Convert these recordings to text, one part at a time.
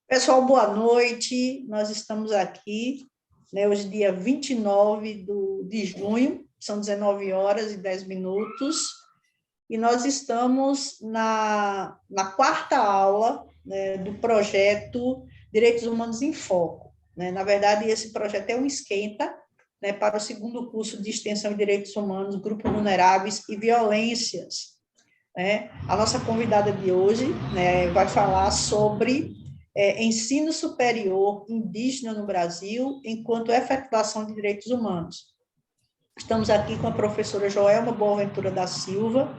Pessoal, boa noite. Nós estamos aqui, né, hoje, dia 29 de junho, são 19 horas e 10 minutos, e nós estamos na quarta aula, né, do projeto Direitos Humanos em Foco. Né? Na verdade, esse projeto é um esquenta, né, para o segundo curso de Extensão em Direitos Humanos, Grupos Vulneráveis e Violências. Né? A nossa convidada de hoje, né, vai falar sobre ensino superior indígena no Brasil enquanto efetivação de direitos humanos. Estamos aqui com a professora Joelma Boaventura da Silva,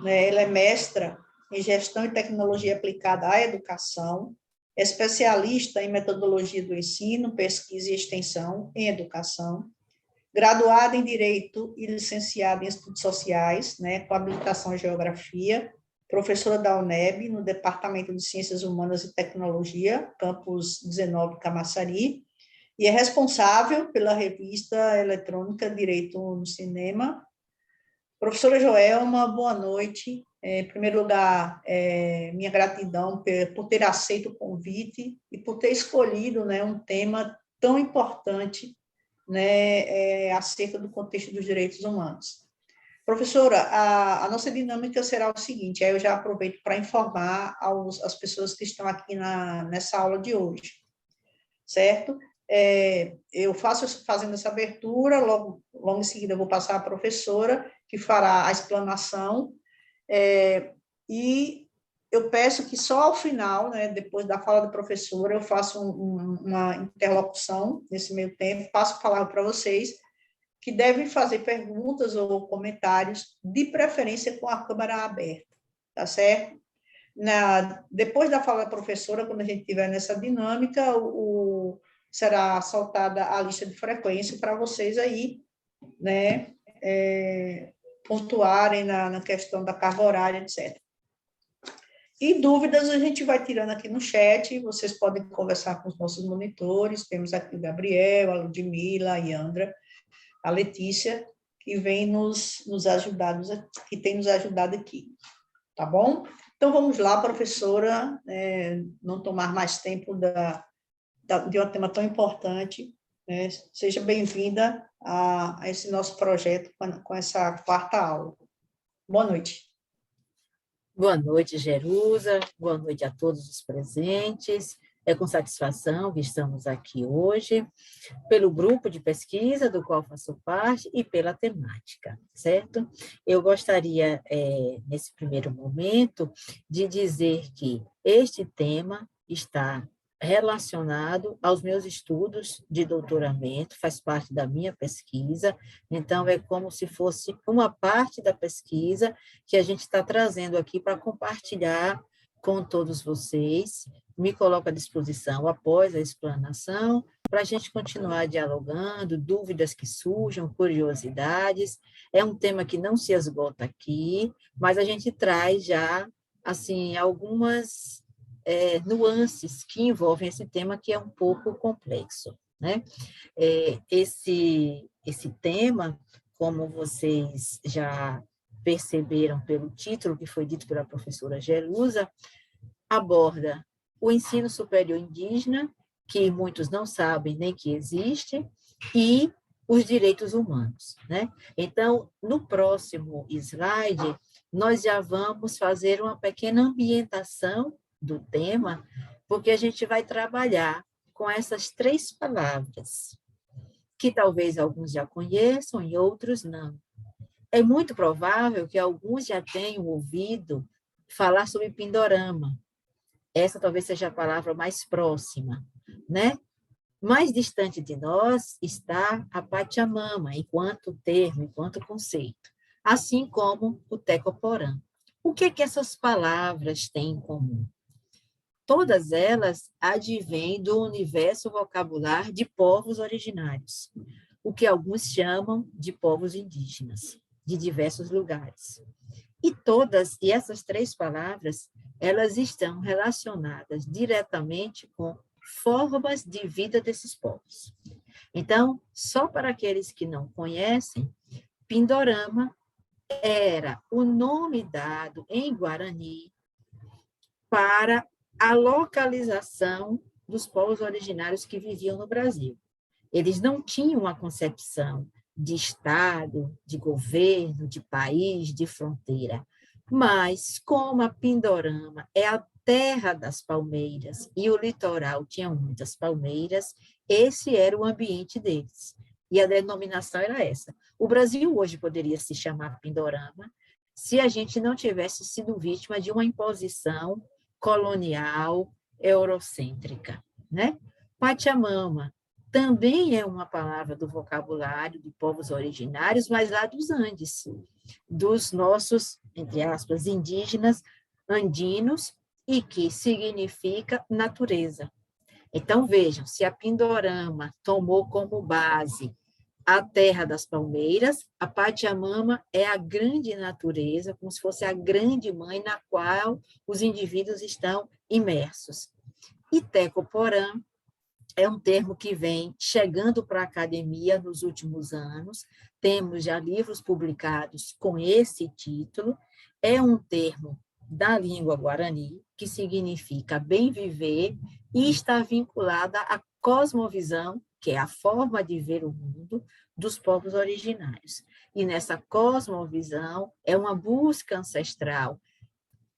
né, ela é mestra em Gestão e Tecnologia Aplicada à Educação, especialista em Metodologia do Ensino, Pesquisa e Extensão em Educação, graduada em Direito e licenciada em Estudos Sociais, né, com habilitação em Geografia, professora da UNEB, no Departamento de Ciências Humanas e Tecnologia, campus 19, Camaçari, e é responsável pela revista eletrônica Direito no Cinema. Professora Joelma, boa noite. Em primeiro lugar, minha gratidão por ter aceito o convite e por ter escolhido, né, um tema tão importante, né, acerca do contexto dos direitos humanos. Professora, a nossa dinâmica será o seguinte, aí eu já aproveito para informar as pessoas que estão aqui nessa aula de hoje, certo? Eu fazendo essa abertura, logo em seguida eu vou passar à professora, que fará a explanação, e eu peço que só ao final, né, depois da fala da professora, eu faço uma interlocução nesse meio tempo, passo a palavra para vocês, que devem fazer perguntas ou comentários, de preferência com a câmera aberta, tá certo? Depois da fala da professora, quando a gente estiver nessa dinâmica, será soltada a lista de frequência para vocês aí, né, pontuarem na questão da carga horária, etc. E dúvidas a gente vai tirando aqui no chat, vocês podem conversar com os nossos monitores, temos aqui o Gabriel, a Ludmila, a Yandra, a Letícia, que vem nos ajudar, que tem nos ajudado aqui, tá bom? Então, vamos lá, professora, não tomar mais tempo de um tema tão importante, né? Seja bem-vinda a esse nosso projeto com essa quarta aula. Boa noite. Boa noite, Jerusa. Boa noite a todos os presentes. É com satisfação que estamos aqui hoje, pelo grupo de pesquisa do qual faço parte e pela temática, certo? Eu gostaria, nesse primeiro momento, de dizer que este tema está relacionado aos meus estudos de doutoramento, faz parte da minha pesquisa, então é como se fosse uma parte da pesquisa que a gente está trazendo aqui para compartilhar com todos vocês. Me coloco à disposição após a explanação, para a gente continuar dialogando, dúvidas que surjam, curiosidades. É um tema que não se esgota aqui, mas a gente traz já, assim, algumas nuances que envolvem esse tema, que é um pouco complexo, né? Esse tema, como vocês já perceberam pelo título que foi dito pela professora Jerusa, aborda o ensino superior indígena, que muitos não sabem nem que existe, e os direitos humanos, né? Então, no próximo slide, nós já vamos fazer uma pequena ambientação do tema, porque a gente vai trabalhar com essas três palavras, que talvez alguns já conheçam e outros não. É muito provável que alguns já tenham ouvido falar sobre Pindorama. Essa talvez seja a palavra mais próxima, né? Mais distante de nós está a Pachamama, enquanto termo, enquanto conceito, assim como o Tecoporã. O que essas palavras têm em comum? Todas elas advêm do universo vocabular de povos originários, o que alguns chamam de povos indígenas, de diversos lugares. E essas três palavras, elas estão relacionadas diretamente com formas de vida desses povos. Então, só para aqueles que não conhecem, Pindorama era o nome dado em Guarani para a localização dos povos originários que viviam no Brasil. Eles não tinham uma concepção de Estado, de governo, de país, de fronteira. Mas, como a Pindorama é a terra das palmeiras e o litoral tinha muitas palmeiras, esse era o ambiente deles. E a denominação era essa. O Brasil hoje poderia se chamar Pindorama se a gente não tivesse sido vítima de uma imposição colonial eurocêntrica, né? Pachamama também é uma palavra do vocabulário de povos originários, mas lá dos Andes, dos nossos, entre aspas, indígenas andinos, e que significa natureza. Então, vejam, se a Pindorama tomou como base a terra das palmeiras, a Pachamama é a grande natureza, como se fosse a grande mãe na qual os indivíduos estão imersos. E Tecoporã é um termo que vem chegando para a academia nos últimos anos, temos já livros publicados com esse título, é um termo da língua guarani, que significa bem viver, e está vinculada à cosmovisão, que é a forma de ver o mundo dos povos originários. E nessa cosmovisão é uma busca ancestral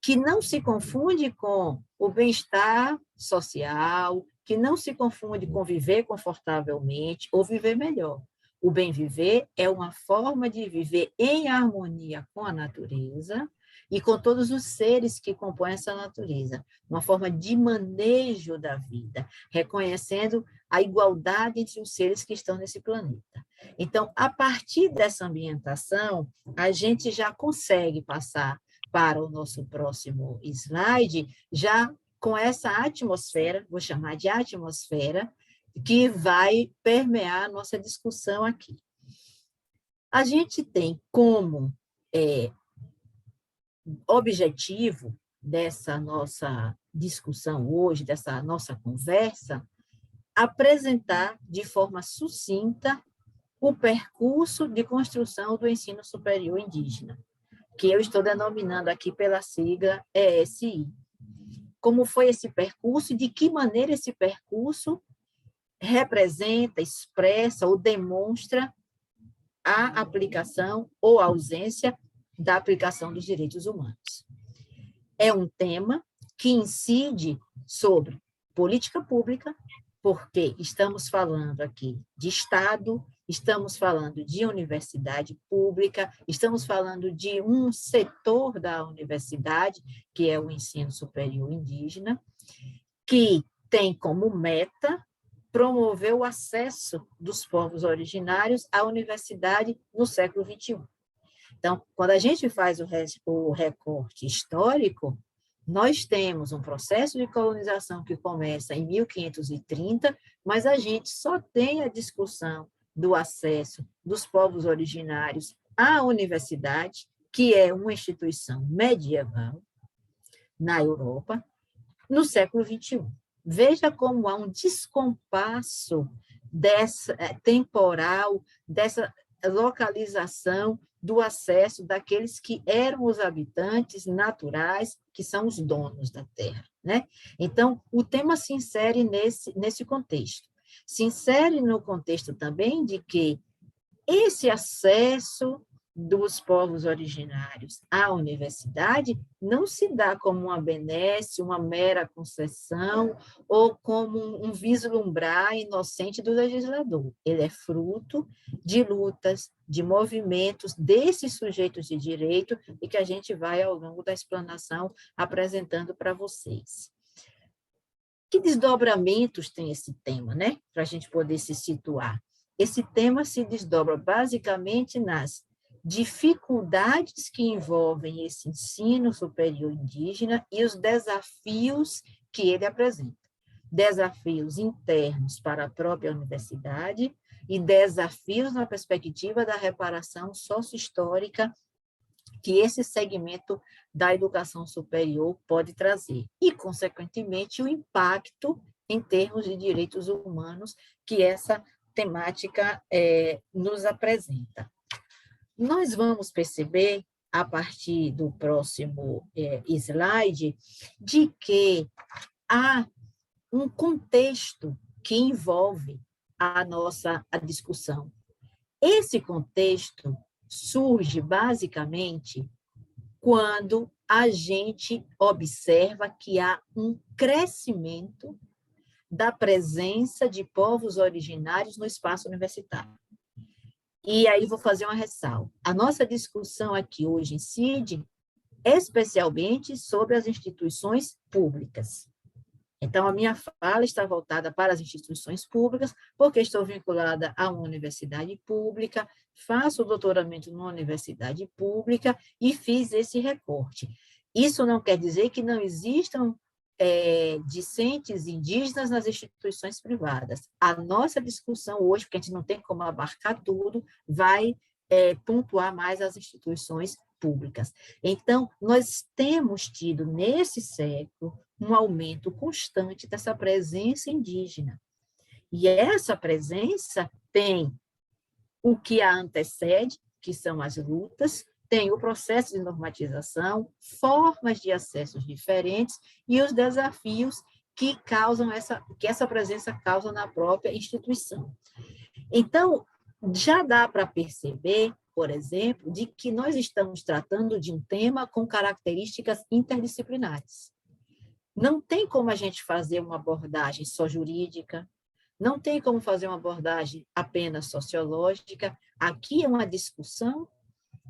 que não se confunde com o bem-estar social, que não se confunde com viver confortavelmente ou viver melhor. O bem viver é uma forma de viver em harmonia com a natureza e com todos os seres que compõem essa natureza, uma forma de manejo da vida, reconhecendo a igualdade entre os seres que estão nesse planeta. Então, a partir dessa ambientação, a gente já consegue passar para o nosso próximo slide, já com essa atmosfera, vou chamar de atmosfera, que vai permear a nossa discussão aqui. A gente tem como objetivo dessa nossa discussão hoje, dessa nossa conversa, apresentar de forma sucinta o percurso de construção do ensino superior indígena, que eu estou denominando aqui pela sigla ESI. Como foi esse percurso e de que maneira esse percurso representa, expressa ou demonstra a aplicação ou ausência da aplicação dos direitos humanos. É um tema que incide sobre política pública, porque estamos falando aqui de Estado, estamos falando de universidade pública, estamos falando de um setor da universidade, que é o ensino superior indígena, que tem como meta promover o acesso dos povos originários à universidade no século XXI. Então, quando a gente faz o recorte histórico, nós temos um processo de colonização que começa em 1530, mas a gente só tem a discussão do acesso dos povos originários à universidade, que é uma instituição medieval na Europa, no século XXI. Veja como há um descompasso temporal, dessa localização do acesso daqueles que eram os habitantes naturais, que são os donos da terra, né? Então, o tema se insere nesse contexto. Se insere no contexto também de que esse acesso dos povos originários à universidade não se dá como uma benesse, uma mera concessão ou como um vislumbrar inocente do legislador. Ele é fruto de lutas, de movimentos desses sujeitos de direito e que a gente vai, ao longo da explanação, apresentando para vocês. Que desdobramentos tem esse tema, né? Para a gente poder se situar. Esse tema se desdobra basicamente nas dificuldades que envolvem esse ensino superior indígena e os desafios que ele apresenta. Desafios internos para a própria universidade e desafios na perspectiva da reparação sócio-histórica que esse segmento da educação superior pode trazer. E, consequentemente, o impacto em termos de direitos humanos que essa temática nos apresenta. Nós vamos perceber, a partir do próximo slide, de que há um contexto que envolve a discussão. Esse contexto surge, basicamente, quando a gente observa que há um crescimento da presença de povos originários no espaço universitário. E aí vou fazer uma ressalva. A nossa discussão aqui hoje incide especialmente sobre as instituições públicas. Então, a minha fala está voltada para as instituições públicas, porque estou vinculada a uma universidade pública, faço doutoramento numa universidade pública e fiz esse recorte. Isso não quer dizer que não existam discentes indígenas nas instituições privadas. A nossa discussão hoje, porque a gente não tem como abarcar tudo, vai pontuar mais as instituições públicas. Então, nós temos tido, nesse século, um aumento constante dessa presença indígena. E essa presença tem o que a antecede, que são as lutas, tem o processo de normatização, formas de acessos diferentes e os desafios que essa presença causa na própria instituição. Então, já dá para perceber, por exemplo, de que nós estamos tratando de um tema com características interdisciplinares. Não tem como a gente fazer uma abordagem só jurídica, não tem como fazer uma abordagem apenas sociológica. Aqui é uma discussão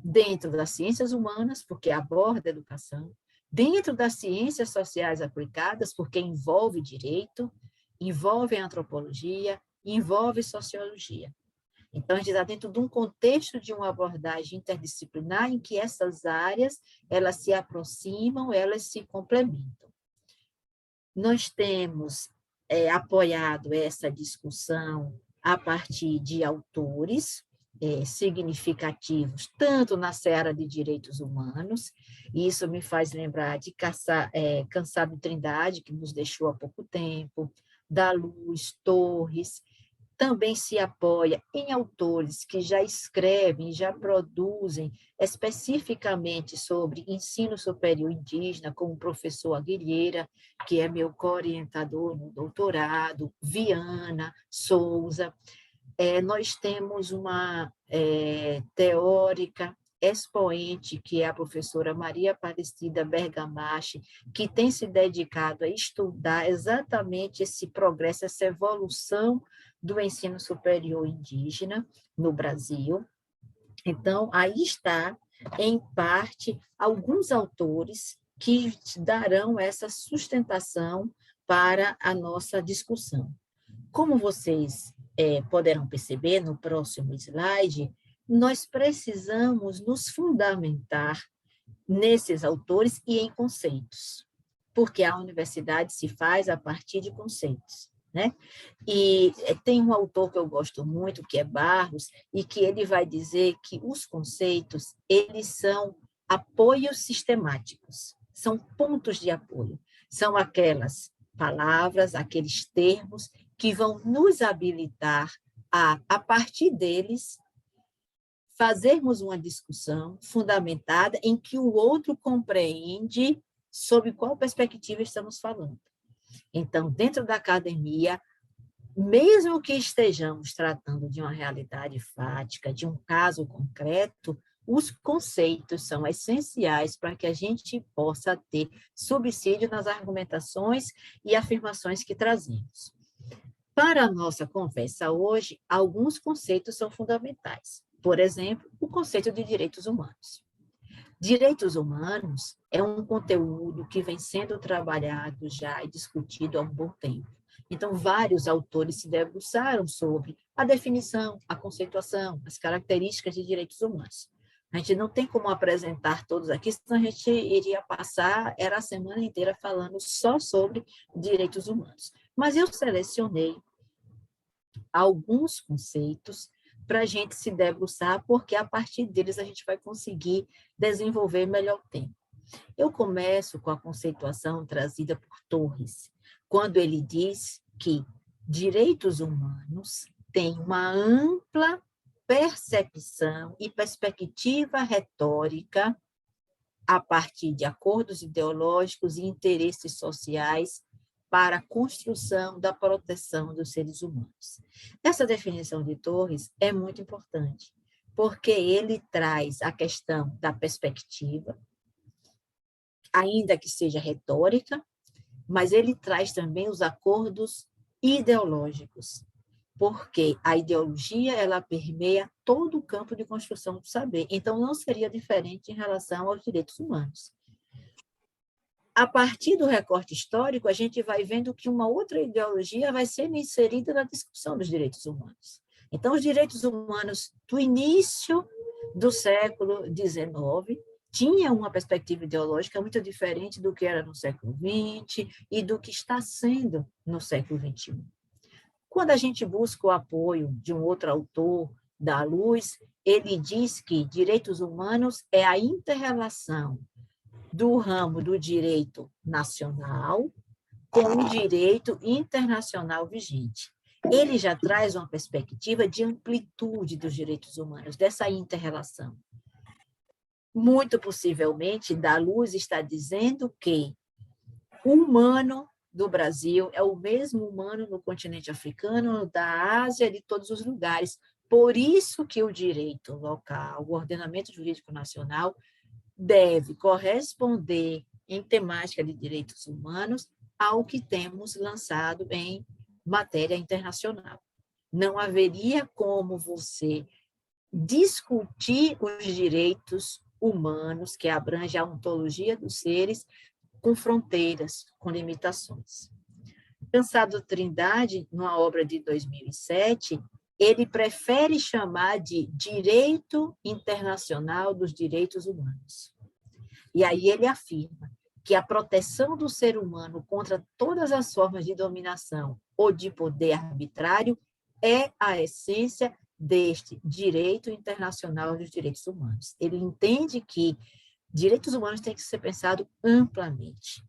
dentro das ciências humanas, porque aborda a educação, dentro das ciências sociais aplicadas, porque envolve direito, envolve antropologia, envolve sociologia. Então, a gente está dentro de um contexto de uma abordagem interdisciplinar em que essas áreas, elas se aproximam, elas se complementam. Nós temos apoiado essa discussão a partir de autores significativos, tanto na seara de direitos humanos, e isso me faz lembrar de Cansado Trindade, que nos deixou há pouco tempo, da Luz Torres. Também se apoia em autores que já escrevem, já produzem especificamente sobre ensino superior indígena, como o professor Aguilheira, que é meu co-orientador no doutorado, Viana Souza. Nós temos uma teórica expoente, que é a professora Maria Aparecida Bergamachi, que tem se dedicado a estudar exatamente esse progresso, essa evolução do ensino superior indígena no Brasil. Então, aí está, em parte, alguns autores que darão essa sustentação para a nossa discussão. Como vocês poderão perceber no próximo slide, nós precisamos nos fundamentar nesses autores e em conceitos, porque a universidade se faz a partir de conceitos, né? E tem um autor que eu gosto muito, que é Barros, e que ele vai dizer que os conceitos, eles são apoios sistemáticos, são pontos de apoio, são aquelas palavras, aqueles termos que vão nos habilitar a partir deles, fazermos uma discussão fundamentada em que o outro compreende sob qual perspectiva estamos falando. Então, dentro da academia, mesmo que estejamos tratando de uma realidade fática, de um caso concreto, os conceitos são essenciais para que a gente possa ter subsídio nas argumentações e afirmações que trazemos. Para a nossa conversa hoje, alguns conceitos são fundamentais. Por exemplo, o conceito de direitos humanos. Direitos humanos é um conteúdo que vem sendo trabalhado já e discutido há um bom tempo. Então, vários autores se debruçaram sobre a definição, a conceituação, as características de direitos humanos. A gente não tem como apresentar todos aqui, senão a gente iria passar a semana inteira falando só sobre direitos humanos. Mas eu selecionei alguns conceitos para a gente se debruçar, porque a partir deles a gente vai conseguir desenvolver melhor o tema. Eu começo com a conceituação trazida por Torres, quando ele diz que direitos humanos têm uma ampla percepção e perspectiva retórica a partir de acordos ideológicos e interesses sociais para a construção da proteção dos seres humanos. Essa definição de Torres é muito importante, porque ele traz a questão da perspectiva, ainda que seja retórica, mas ele traz também os acordos ideológicos, porque a ideologia ela permeia todo o campo de construção do saber, então não seria diferente em relação aos direitos humanos. A partir do recorte histórico, a gente vai vendo que uma outra ideologia vai ser inserida na discussão dos direitos humanos. Então, os direitos humanos do início do século XIX tinham uma perspectiva ideológica muito diferente do que era no século XX e do que está sendo no século XXI. Quando a gente busca o apoio de um outro autor da Luz, ele diz que direitos humanos é a inter-relação do ramo do direito nacional com o direito internacional vigente. Ele já traz uma perspectiva de amplitude dos direitos humanos, dessa inter-relação. Muito possivelmente, da Luz está dizendo que o humano do Brasil é o mesmo humano no continente africano, da Ásia, de todos os lugares. Por isso que o direito local, o ordenamento jurídico nacional, deve corresponder em temática de direitos humanos ao que temos lançado em matéria internacional. Não haveria como você discutir os direitos humanos, que abrange a ontologia dos seres, com fronteiras, com limitações. Cansado Trindade, numa obra de 2007, ele prefere chamar de direito internacional dos direitos humanos. E aí ele afirma que a proteção do ser humano contra todas as formas de dominação ou de poder arbitrário é a essência deste direito internacional dos direitos humanos. Ele entende que direitos humanos têm que ser pensados amplamente,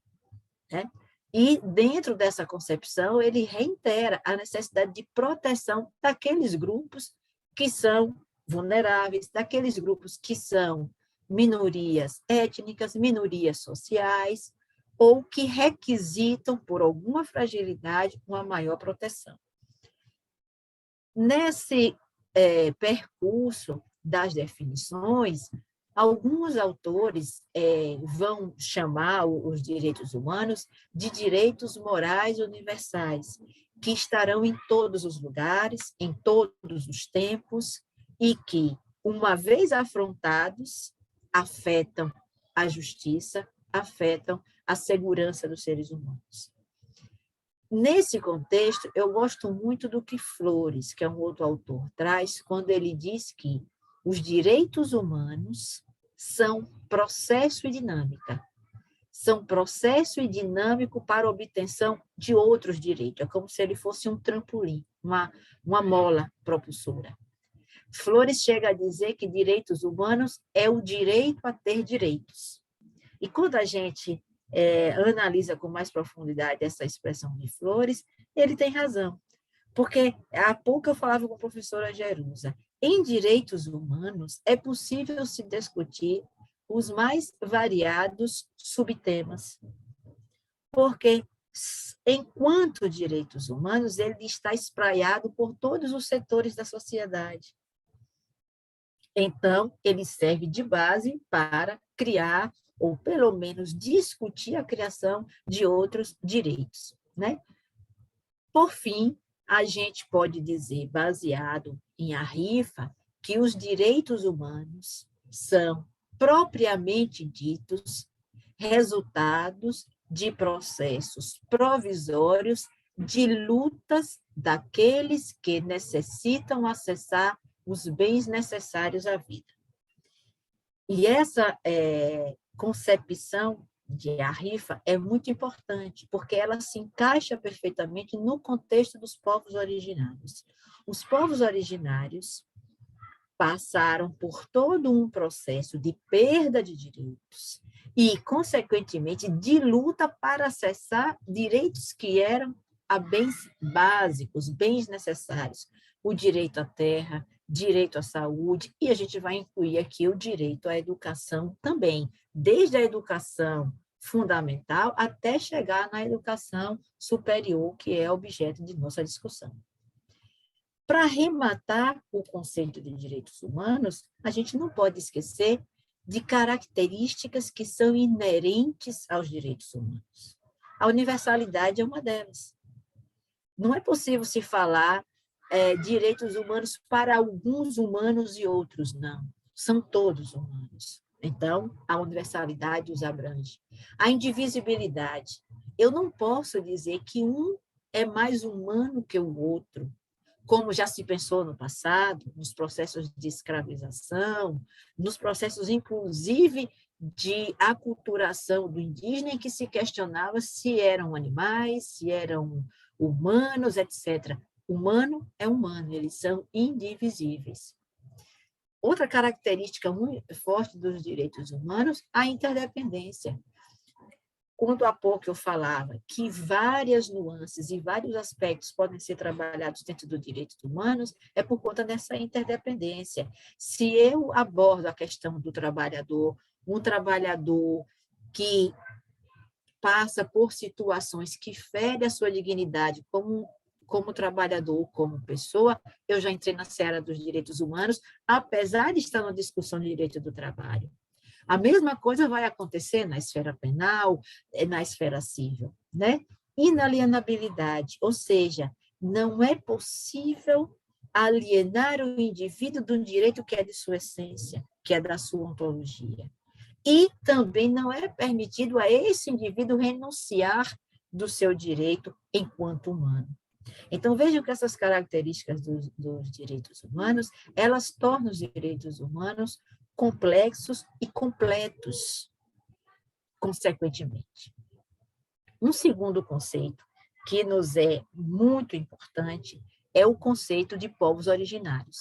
né? E, dentro dessa concepção, ele reitera a necessidade de proteção daqueles grupos que são vulneráveis, daqueles grupos que são minorias étnicas, minorias sociais, ou que requisitam, por alguma fragilidade, uma maior proteção. Nesse percurso das definições, alguns autores vão chamar os direitos humanos de direitos morais universais, que estarão em todos os lugares, em todos os tempos, e que, uma vez afrontados, afetam a justiça, afetam a segurança dos seres humanos. Nesse contexto, eu gosto muito do que Flores, que é um outro autor, traz, quando ele diz que os direitos humanos são processo e dinâmica. São processo e dinâmico para a obtenção de outros direitos. É como se ele fosse um trampolim, uma mola propulsora. Flores chega a dizer que direitos humanos é o direito a ter direitos. E quando a gente analisa com mais profundidade essa expressão de Flores, ele tem razão. Porque há pouco eu falava com a professora Jerusa, em direitos humanos é possível se discutir os mais variados subtemas. Porque, enquanto direitos humanos, ele está espraiado por todos os setores da sociedade. Então, ele serve de base para criar, ou pelo menos discutir a criação de outros direitos, né? Por fim, a gente pode dizer, baseado em Arrifa, que os direitos humanos são, propriamente ditos, resultados de processos provisórios de lutas daqueles que necessitam acessar os bens necessários à vida. E essa concepção de Arrifa é muito importante, porque ela se encaixa perfeitamente no contexto dos povos originários. Os povos originários passaram por todo um processo de perda de direitos e, consequentemente, de luta para acessar direitos que eram a bens básicos, bens necessários, o direito à terra, direito à saúde, e a gente vai incluir aqui o direito à educação também, desde a educação fundamental até chegar na educação superior, que é objeto de nossa discussão. Para arrematar o conceito de direitos humanos, a gente não pode esquecer de características que são inerentes aos direitos humanos. A universalidade é uma delas. Não é possível se falar direitos humanos para alguns humanos e outros não. São todos humanos. Então, a universalidade os abrange. A indivisibilidade. Eu não posso dizer que um é mais humano que o outro, como já se pensou no passado, nos processos de escravização, nos processos, inclusive, de aculturação do indígena, em que se questionava se eram animais, se eram humanos, etc. Humano é humano, eles são indivisíveis. Outra característica muito forte dos direitos humanos, a interdependência. Quando há pouco eu falava que várias nuances e vários aspectos podem ser trabalhados dentro dos direitos humanos, é por conta dessa interdependência. Se eu abordo a questão do trabalhador, um trabalhador que passa por situações que ferem a sua dignidade como trabalhador, como pessoa, eu já entrei na seara dos direitos humanos, apesar de estar na discussão de direito do trabalho. A mesma coisa vai acontecer na esfera penal, na esfera civil, né? Inalienabilidade, ou seja, não é possível alienar o indivíduo de um direito que é de sua essência, que é da sua ontologia. E também não é permitido a esse indivíduo renunciar do seu direito enquanto humano. Então, vejam que essas características dos direitos humanos, elas tornam os direitos humanos complexos e completos, consequentemente. Um segundo conceito que nos é muito importante é o conceito de povos originários.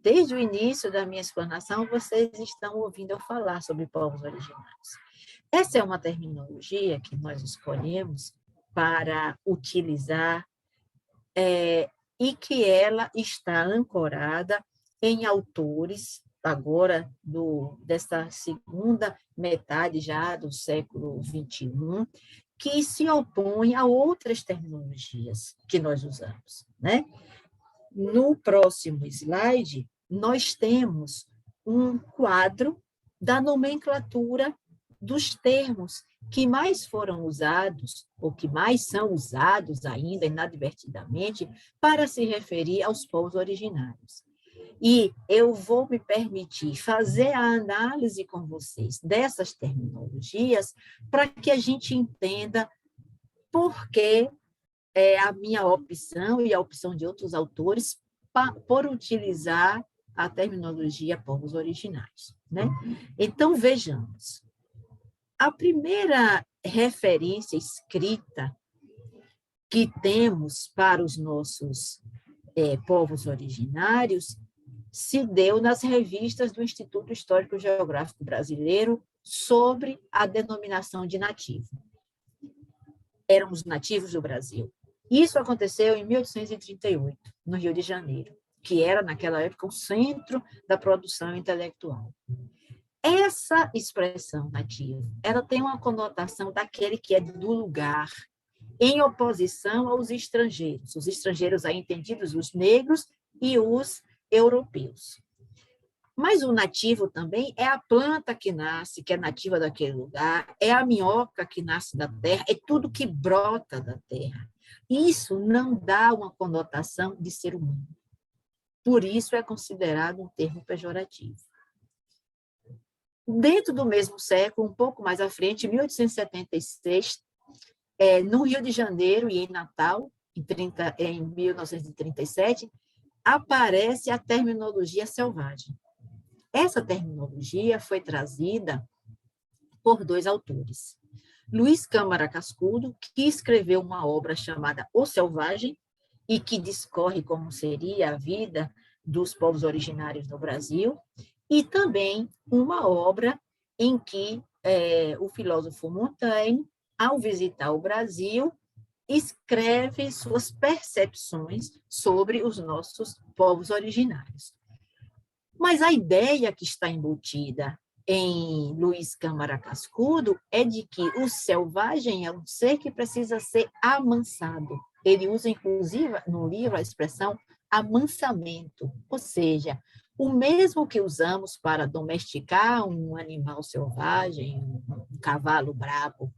Desde o início da minha explanação, vocês estão ouvindo eu falar sobre povos originários. Essa é uma terminologia que nós escolhemos para utilizar e que ela está ancorada em autores, agora desta segunda metade já do século XXI, que se opõem a outras terminologias que nós usamos, né? No próximo slide, nós temos um quadro da nomenclatura dos termos que mais foram usados, ou que mais são usados ainda inadvertidamente, para se referir aos povos originários. E eu vou me permitir fazer a análise com vocês dessas terminologias para que a gente entenda por que a minha opção e a opção de outros autores por utilizar a terminologia povos originários, né? Então, vejamos. A primeira referência escrita que temos para os nossos povos originários se deu nas revistas do Instituto Histórico Geográfico Brasileiro sobre a denominação de nativo. Eram os nativos do Brasil. Isso aconteceu em 1838, no Rio de Janeiro, que era, naquela época, o centro da produção intelectual. Essa expressão nativo, ela tem uma conotação daquele que é do lugar, em oposição aos estrangeiros. Os estrangeiros aí entendidos, os negros e os europeus. Mas o nativo também é a planta que nasce, que é nativa daquele lugar, é a minhoca que nasce da terra, é tudo que brota da terra. Isso não dá uma conotação de ser humano. Por isso é considerado um termo pejorativo. Dentro do mesmo século, um pouco mais à frente, em 1876, no Rio de Janeiro e em Natal, em 1937, aparece a terminologia selvagem. Essa terminologia foi trazida por dois autores. Luiz Câmara Cascudo, que escreveu uma obra chamada O Selvagem, e que discorre como seria a vida dos povos originários no Brasil, e também uma obra em que o filósofo Montaigne, ao visitar o Brasil, escreve suas percepções sobre os nossos povos originários. Mas a ideia que está embutida em Luiz Câmara Cascudo é de que o selvagem é um ser que precisa ser amansado. Ele usa, inclusive, no livro, a expressão amansamento, ou seja, o mesmo que usamos para domesticar um animal selvagem, um cavalo bravo.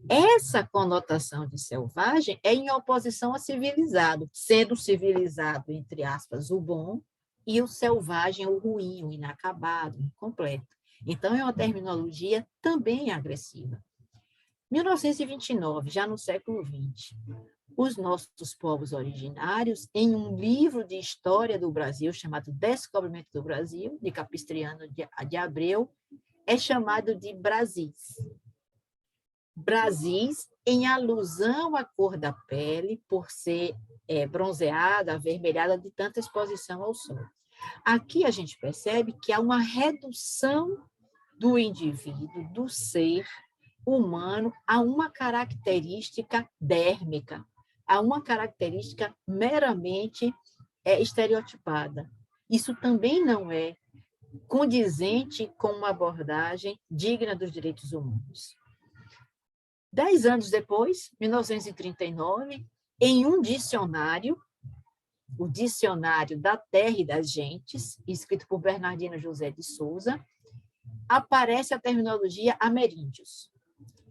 Essa conotação de selvagem é em oposição a civilizado, sendo civilizado, entre aspas, o bom, e o selvagem, o ruim, o inacabado, o incompleto. Então, é uma terminologia também agressiva. 1929, já no século XX, os nossos povos originários, em um livro de história do Brasil, chamado Descobrimento do Brasil, de Capistriano de Abreu, é chamado de Brasis. Brasis, em alusão à cor da pele, por ser bronzeada, avermelhada de tanta exposição ao sol. Aqui a gente percebe que há uma redução do indivíduo, do ser humano, a uma característica dérmica, a uma característica meramente estereotipada. Isso também não é condizente com uma abordagem digna dos direitos humanos. 10 anos depois, 1939, em um dicionário, o Dicionário da Terra e das Gentes, escrito por Bernardino José de Souza, aparece a terminologia ameríndios.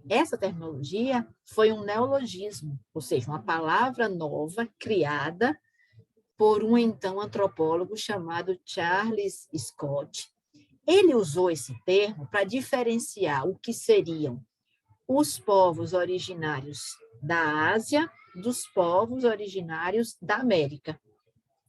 Essa terminologia foi um neologismo, ou seja, uma palavra nova criada por um então antropólogo chamado Charles Scott. Ele usou esse termo para diferenciar o que seriam os povos originários da Ásia dos povos originários da América.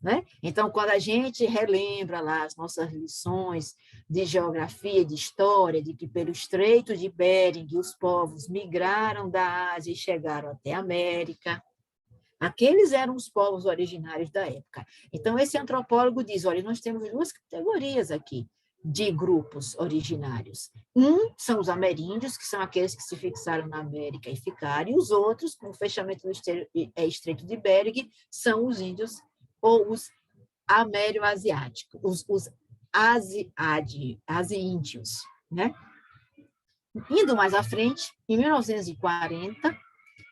Né? Então, quando a gente relembra lá as nossas lições de geografia, de história, de que pelo Estreito de Bering os povos migraram da Ásia e chegaram até a América, aqueles eram os povos originários da época. Então, esse antropólogo diz, olha, nós temos duas categorias aqui de grupos originários. Um são os ameríndios, que são aqueles que se fixaram na América e ficaram, e os outros, com o fechamento do Estreito de Bering, são os índios ou os amero-asiáticos, os asi-índios, né? Indo mais à frente, em 1940,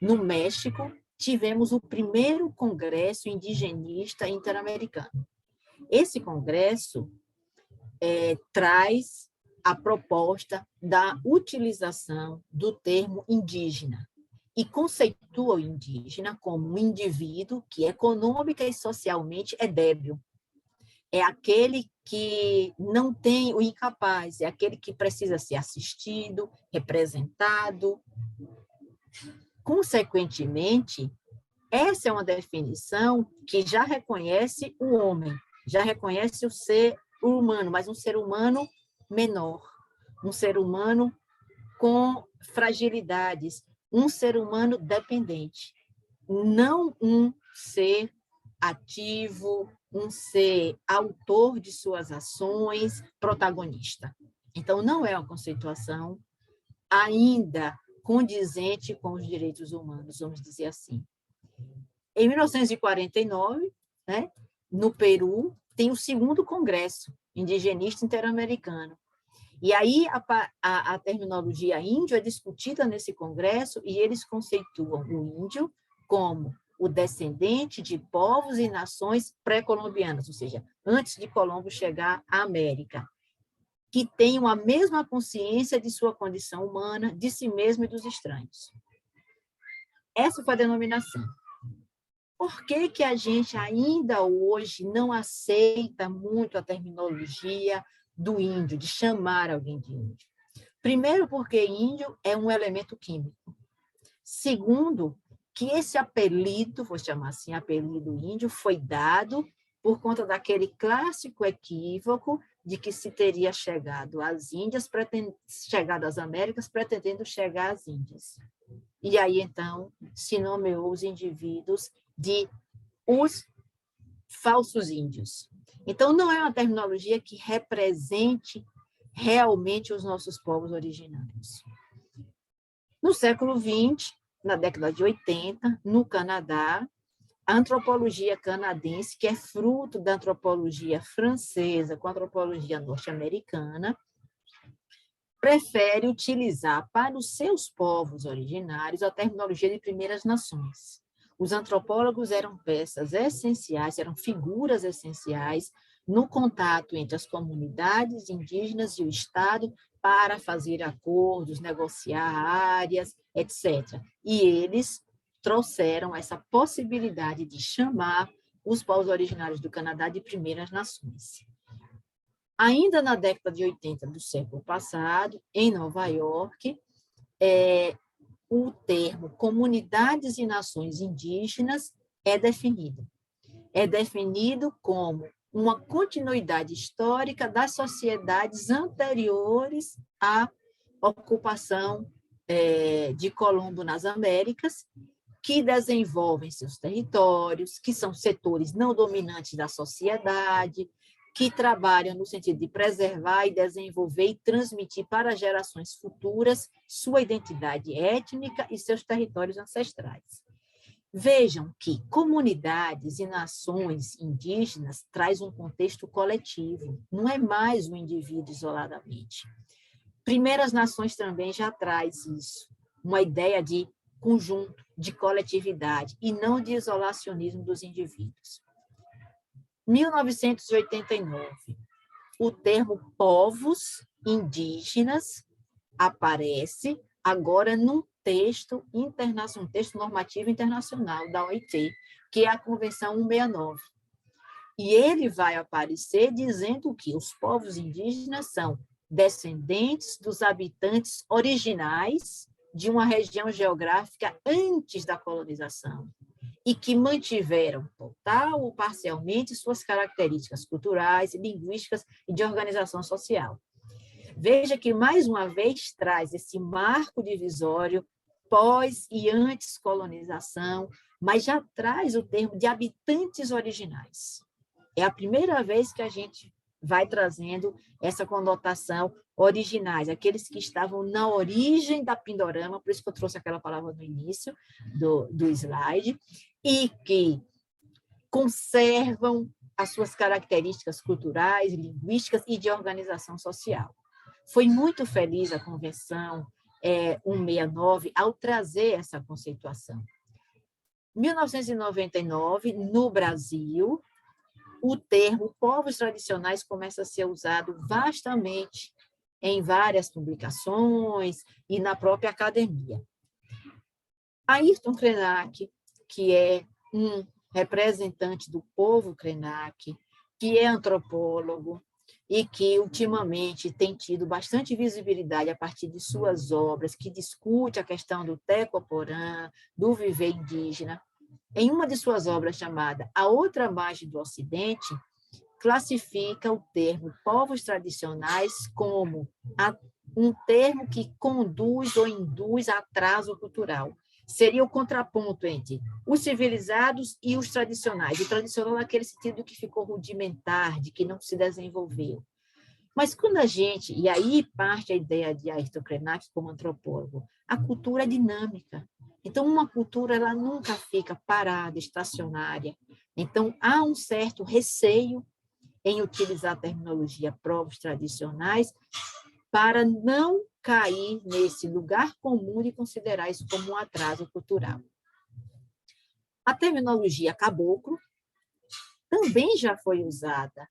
no México, tivemos o primeiro Congresso Indigenista Interamericano. Esse congresso traz a proposta da utilização do termo indígena e conceitua o indígena como um indivíduo que econômica e socialmente é débil. É aquele que não tem o incapaz, é aquele que precisa ser assistido, representado. Consequentemente, essa é uma definição que já reconhece o homem, já reconhece o ser humano, mas um ser humano menor, um ser humano com fragilidades, um ser humano dependente, não um ser ativo, um ser autor de suas ações, protagonista. Então, não é uma conceituação ainda condizente com os direitos humanos, vamos dizer assim. Em 1949, né, no Peru, tem o segundo Congresso Indigenista Interamericano. E aí a terminologia índio é discutida nesse congresso e eles conceituam o índio como o descendente de povos e nações pré-colombianas, ou seja, antes de Colombo chegar à América, que tenham a mesma consciência de sua condição humana, de si mesmo e dos estranhos. Essa foi a denominação. Por que que a gente ainda hoje não aceita muito a terminologia do índio, de chamar alguém de índio? Primeiro, porque índio é um elemento químico. Segundo, que esse apelido, vou chamar assim, apelido índio, foi dado por conta daquele clássico equívoco de que se teria chegado às Índias, chegado às Américas, pretendendo chegar às Índias. E aí, então, se nomeou os indivíduos de os falsos índios. Então, não é uma terminologia que represente realmente os nossos povos originários. No século XX, na década de 80, no Canadá, a antropologia canadense, que é fruto da antropologia francesa com a antropologia norte-americana, prefere utilizar para os seus povos originários a terminologia de primeiras nações. Os antropólogos eram peças essenciais, eram figuras essenciais no contato entre as comunidades indígenas e o Estado para fazer acordos, negociar áreas, etc. E eles trouxeram essa possibilidade de chamar os povos originários do Canadá de primeiras nações. Ainda na década de 80 do século passado, em Nova York, o termo comunidades e nações indígenas é definido. É definido como uma continuidade histórica das sociedades anteriores à ocupação de Colombo nas Américas, que desenvolvem seus territórios, que são setores não dominantes da sociedade, que trabalham no sentido de preservar e desenvolver e transmitir para gerações futuras sua identidade étnica e seus territórios ancestrais. Vejam que comunidades e nações indígenas traz um contexto coletivo, não é mais um indivíduo isoladamente. Primeiras Nações também já traz isso, uma ideia de conjunto, de coletividade, e não de isolacionismo dos indivíduos. 1989, o termo povos indígenas aparece agora num texto internacional, um texto normativo internacional da OIT, que é a Convenção 169. E ele vai aparecer dizendo que os povos indígenas são descendentes dos habitantes originais de uma região geográfica antes da colonização e que mantiveram total ou parcialmente suas características culturais, linguísticas e de organização social. Veja que, mais uma vez, traz esse marco divisório pós e antes colonização, mas já traz o termo de habitantes originais. É a primeira vez que a gente vai trazendo essa conotação originais, aqueles que estavam na origem da Pindorama, por isso que eu trouxe aquela palavra no início do slide, e que conservam as suas características culturais, linguísticas e de organização social. Foi muito feliz a Convenção 169 ao trazer essa conceituação. Em 1999, no Brasil, o termo povos tradicionais começa a ser usado vastamente em várias publicações e na própria academia. Ayrton Krenak, que é um representante do povo Krenak, que é antropólogo e que ultimamente tem tido bastante visibilidade a partir de suas obras, que discute a questão do Teco-Porã, do viver indígena. Em uma de suas obras chamada A Outra Margem do Ocidente, classifica o termo povos tradicionais como um termo que conduz ou induz a atraso cultural. Seria o contraponto entre os civilizados e os tradicionais. O tradicional naquele sentido que ficou rudimentar, de que não se desenvolveu. Mas quando a gente, e aí parte a ideia de Ayrton Krenak como antropólogo, a cultura é dinâmica. Então, uma cultura ela nunca fica parada, estacionária. Então, há um certo receio em utilizar a terminologia povos tradicionais para não cair nesse lugar comum de considerar isso como um atraso cultural. A terminologia caboclo também já foi usada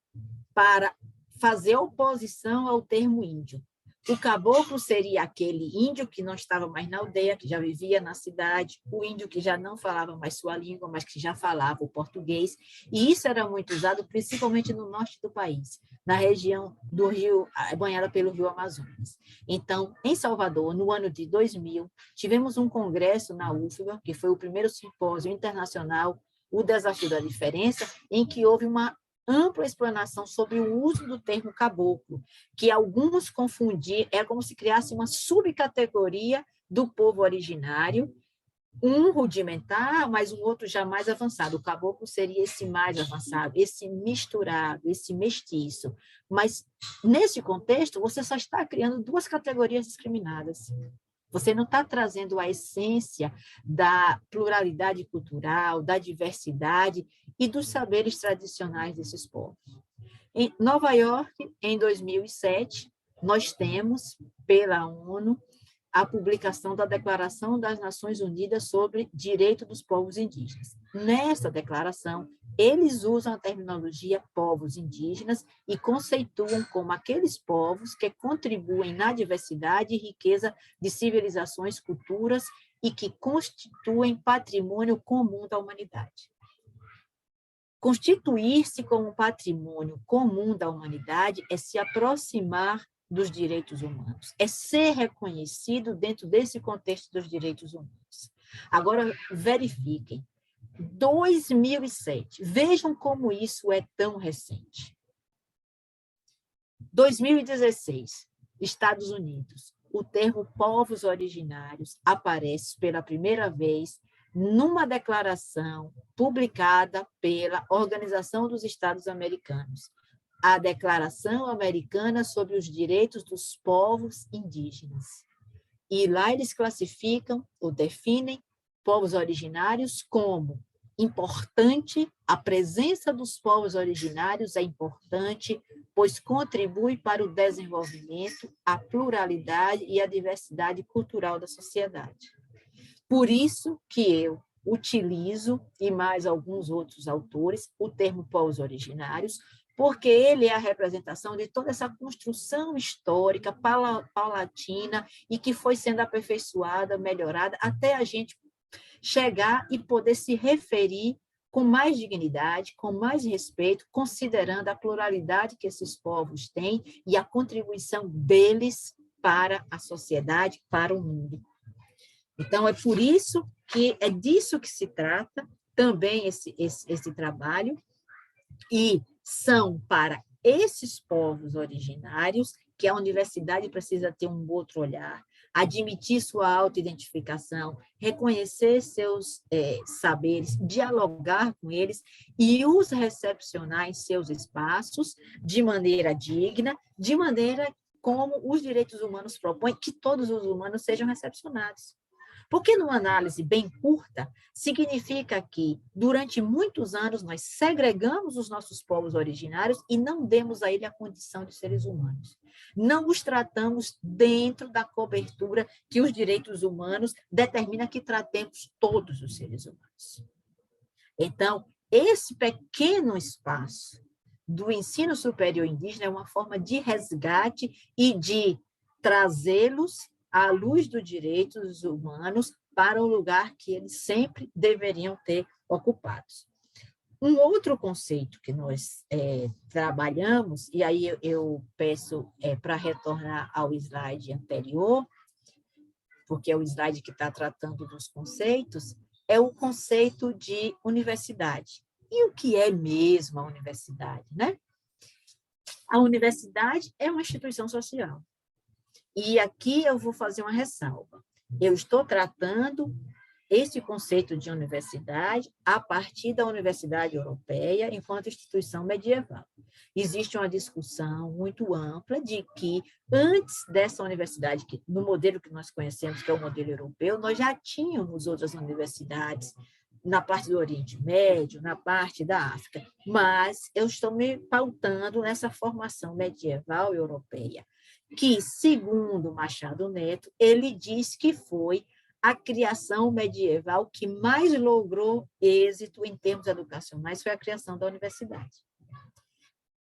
para fazer oposição ao termo índio. O caboclo seria aquele índio que não estava mais na aldeia, que já vivia na cidade, o índio que já não falava mais sua língua, mas que já falava o português, e isso era muito usado principalmente no norte do país, na região do rio, banhada pelo rio Amazonas. Então, em Salvador, no ano de 2000, tivemos um congresso na UFBA, que foi o primeiro simpósio internacional, o Desafio da Diferença, em que houve uma ampla explanação sobre o uso do termo caboclo, que alguns confundiam, é como se criasse uma subcategoria do povo originário, um rudimentar, mas um outro já mais avançado. O caboclo seria esse mais avançado, esse misturado, esse mestiço. Mas, nesse contexto, você só está criando duas categorias discriminadas. Você não está trazendo a essência da pluralidade cultural, da diversidade e dos saberes tradicionais desses povos. Em Nova York, em 2007, nós temos, pela ONU, a publicação da Declaração das Nações Unidas sobre Direito dos Povos Indígenas. Nessa declaração, eles usam a terminologia povos indígenas e conceituam como aqueles povos que contribuem na diversidade e riqueza de civilizações, culturas e que constituem patrimônio comum da humanidade. Constituir-se como patrimônio comum da humanidade é se aproximar dos direitos humanos, é ser reconhecido dentro desse contexto dos direitos humanos. Agora, verifiquem, 2007, vejam como isso é tão recente. 2016, Estados Unidos, o termo povos originários aparece pela primeira vez numa declaração publicada pela Organização dos Estados Americanos, a Declaração Americana sobre os Direitos dos Povos Indígenas. E lá eles classificam ou definem povos originários como importante, a presença dos povos originários é importante, pois contribui para o desenvolvimento, a pluralidade e a diversidade cultural da sociedade. Por isso que eu utilizo, e mais alguns outros autores, o termo povos originários, porque ele é a representação de toda essa construção histórica, paulatina, e que foi sendo aperfeiçoada, melhorada, até a gente chegar e poder se referir com mais dignidade, com mais respeito, considerando a pluralidade que esses povos têm e a contribuição deles para a sociedade, para o mundo. Então, é por isso que é disso que se trata também esse trabalho, e são para esses povos originários que a universidade precisa ter um outro olhar, admitir sua autoidentificação, reconhecer seus saberes, dialogar com eles e os recepcionar em seus espaços de maneira digna, de maneira como os direitos humanos propõem que todos os humanos sejam recepcionados. Porque, numa análise bem curta, significa que, durante muitos anos, nós segregamos os nossos povos originários e não demos a ele a condição de seres humanos. Não os tratamos dentro da cobertura que os direitos humanos determinam que tratemos todos os seres humanos. Então, esse pequeno espaço do ensino superior indígena é uma forma de resgate e de trazê-los à luz dos direitos humanos para o lugar que eles sempre deveriam ter ocupados. Um outro conceito que nós trabalhamos, e aí eu peço para retornar ao slide anterior, porque é o slide que está tratando dos conceitos, é o conceito de universidade. E o que é mesmo a universidade, né? A universidade é uma instituição social. E aqui eu vou fazer uma ressalva. Eu estou tratando esse conceito de universidade a partir da Universidade Europeia enquanto instituição medieval. Existe uma discussão muito ampla de que, antes dessa universidade, no modelo que nós conhecemos, que é o modelo europeu, nós já tínhamos outras universidades na parte do Oriente Médio, na parte da África, mas eu estou me pautando nessa formação medieval europeia, que, segundo Machado Neto, ele diz que foi a criação medieval que mais logrou êxito em termos educacionais, foi a criação da universidade.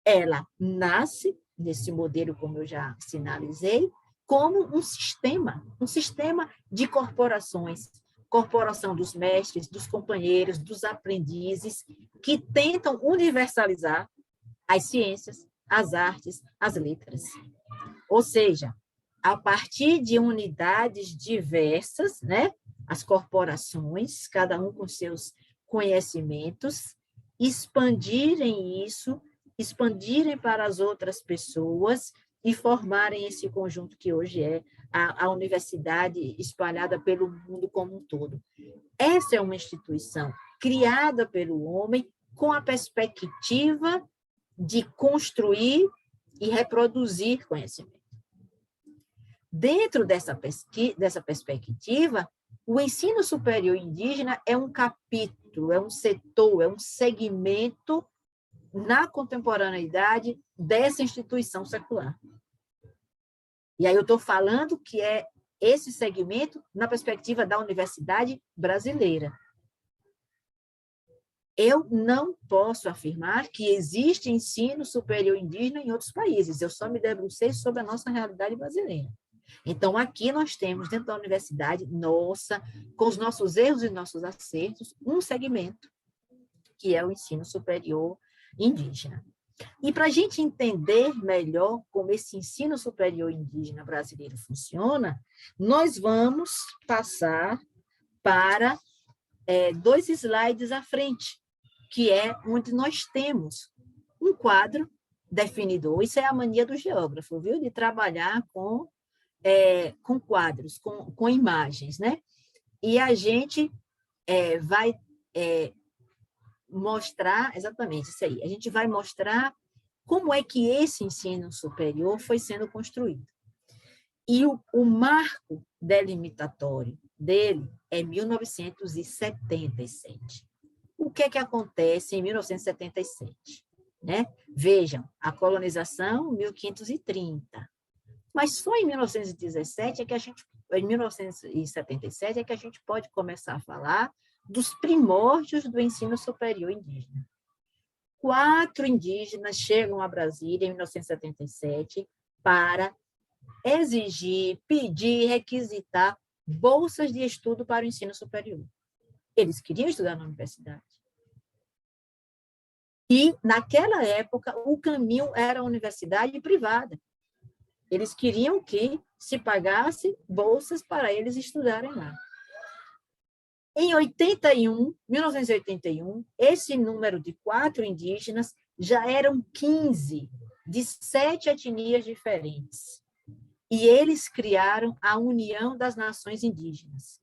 Ela nasce, nesse modelo, como eu já sinalizei, como um sistema de corporações, corporação dos mestres, dos companheiros, dos aprendizes, que tentam universalizar as ciências, as artes, as letras. Ou seja, a partir de unidades diversas, né, as corporações, cada um com seus conhecimentos, expandirem isso, expandirem para as outras pessoas e formarem esse conjunto que hoje é a universidade espalhada pelo mundo como um todo. Essa é uma instituição criada pelo homem com a perspectiva de construir e reproduzir conhecimento. Dentro dessa perspectiva, o ensino superior indígena é um capítulo, é um setor, é um segmento na contemporaneidade dessa instituição secular. E aí eu estou falando que é esse segmento na perspectiva da universidade brasileira. Eu não posso afirmar que existe ensino superior indígena em outros países, eu só me debrucei sobre a nossa realidade brasileira. Então, aqui nós temos, dentro da universidade nossa, com os nossos erros e nossos acertos, um segmento, que é o ensino superior indígena. E para a gente entender melhor como esse ensino superior indígena brasileiro funciona, nós vamos passar para 2 slides à frente, que é onde nós temos um quadro definidor. Isso é a mania do geógrafo, viu? De trabalhar com quadros, com imagens, né? E a gente vai mostrar exatamente isso aí. A gente vai mostrar como é que esse ensino superior foi sendo construído. E o marco delimitatório dele é 1977. O que é que acontece em 1977? Né? Vejam, a colonização, 1530. Mas só em 1917 em 1977 é que a gente pode começar a falar dos primórdios do ensino superior indígena. 4 indígenas chegam a Brasília em 1977 para exigir, pedir, requisitar bolsas de estudo para o ensino superior. Eles queriam estudar na universidade. E, naquela época, o caminho era a universidade privada. Eles queriam que se pagasse bolsas para eles estudarem lá. Em 1981, esse número de 4 indígenas já eram 15, de 7 etnias diferentes. E eles criaram a União das Nações Indígenas.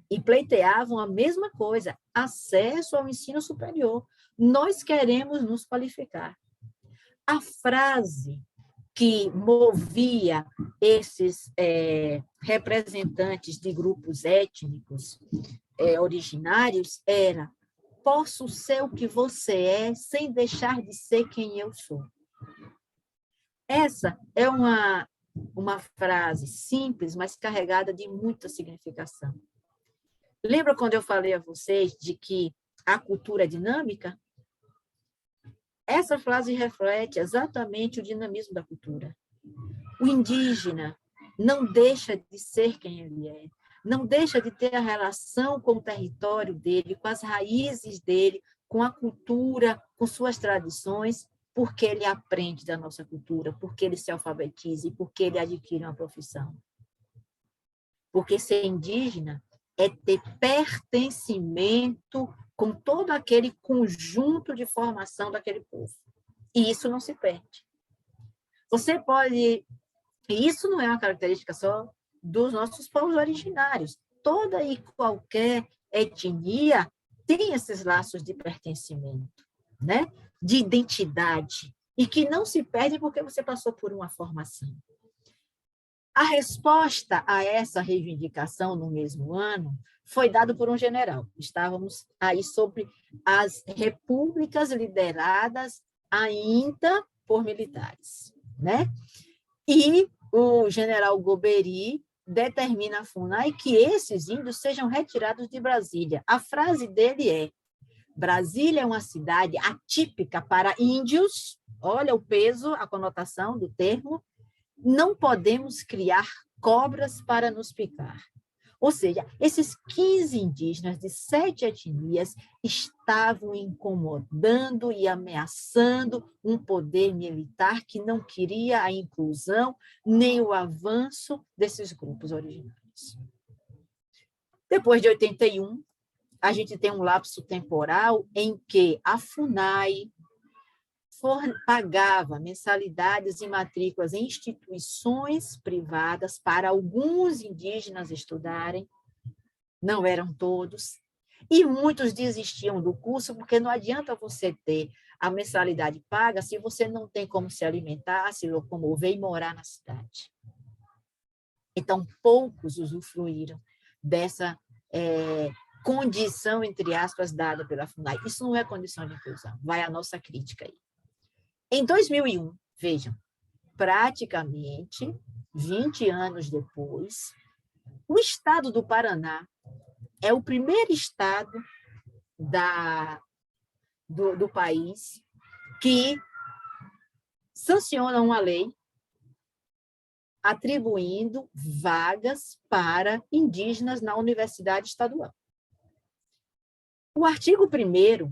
E pleiteavam a mesma coisa, acesso ao ensino superior. Nós queremos nos qualificar. A frase que movia esses representantes de grupos étnicos originários era: posso ser o que você é sem deixar de ser quem eu sou. Essa é uma frase simples, mas carregada de muita significação. Lembra quando eu falei a vocês de que a cultura é dinâmica? Essa frase reflete exatamente o dinamismo da cultura. O indígena não deixa de ser quem ele é, não deixa de ter a relação com o território dele, com as raízes dele, com a cultura, com suas tradições, porque ele aprende da nossa cultura, porque ele se alfabetiza e porque ele adquire uma profissão. Porque ser indígena é ter pertencimento com todo aquele conjunto de formação daquele povo. E isso não se perde. Você pode... E isso não é uma característica só dos nossos povos originários. Toda e qualquer etnia tem esses laços de pertencimento, né? De identidade, e que não se perde porque você passou por uma formação. A resposta a essa reivindicação no mesmo ano foi dada por um general. Estávamos aí sobre as repúblicas lideradas ainda por militares, né? E o general Goberi determina a FUNAI que esses índios sejam retirados de Brasília. A frase dele é: Brasília é uma cidade atípica para índios, olha o peso, a conotação do termo, não podemos criar cobras para nos picar. Ou seja, esses 15 indígenas de 7 etnias estavam incomodando e ameaçando um poder militar que não queria a inclusão nem o avanço desses grupos originários. Depois de 81, a gente tem um lapso temporal em que a FUNAI pagava mensalidades e matrículas em instituições privadas para alguns indígenas estudarem, não eram todos, e muitos desistiam do curso, porque não adianta você ter a mensalidade paga se você não tem como se alimentar, se locomover e morar na cidade. Então, poucos usufruíram dessa condição, entre aspas, dada pela FUNAI. Isso não é condição de inclusão, vai a nossa crítica aí. Em 2001, vejam, praticamente 20 anos depois, o estado do Paraná é o primeiro estado do país que sanciona uma lei atribuindo vagas para indígenas na Universidade Estadual. O artigo 1º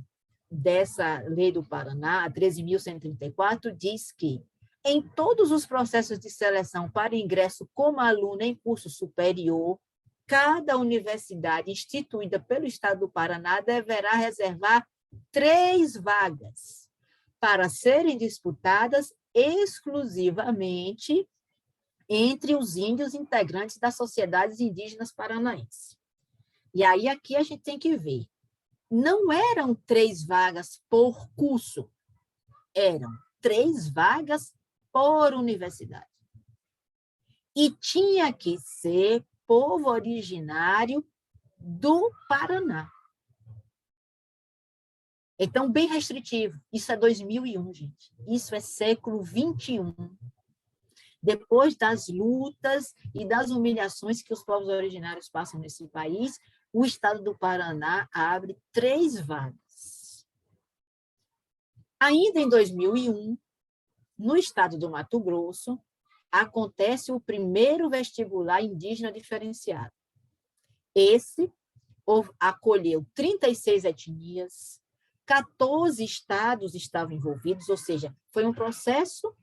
dessa lei do Paraná, a 13.134, diz que em todos os processos de seleção para ingresso como aluno em curso superior, cada universidade instituída pelo Estado do Paraná deverá reservar 3 vagas para serem disputadas exclusivamente entre os índios integrantes das sociedades indígenas paranaenses. E aí aqui a gente tem que ver, não eram 3 vagas por curso, eram 3 vagas por universidade. E tinha que ser povo originário do Paraná. Então, bem restritivo. Isso é 2001, gente. Isso é século XXI. Depois das lutas e das humilhações que os povos originários passam nesse país, o Estado do Paraná abre 3 vagas. Ainda em 2001, no estado do Mato Grosso, acontece o primeiro vestibular indígena diferenciado. Esse acolheu 36 etnias, 14 estados estavam envolvidos, ou seja, foi um processo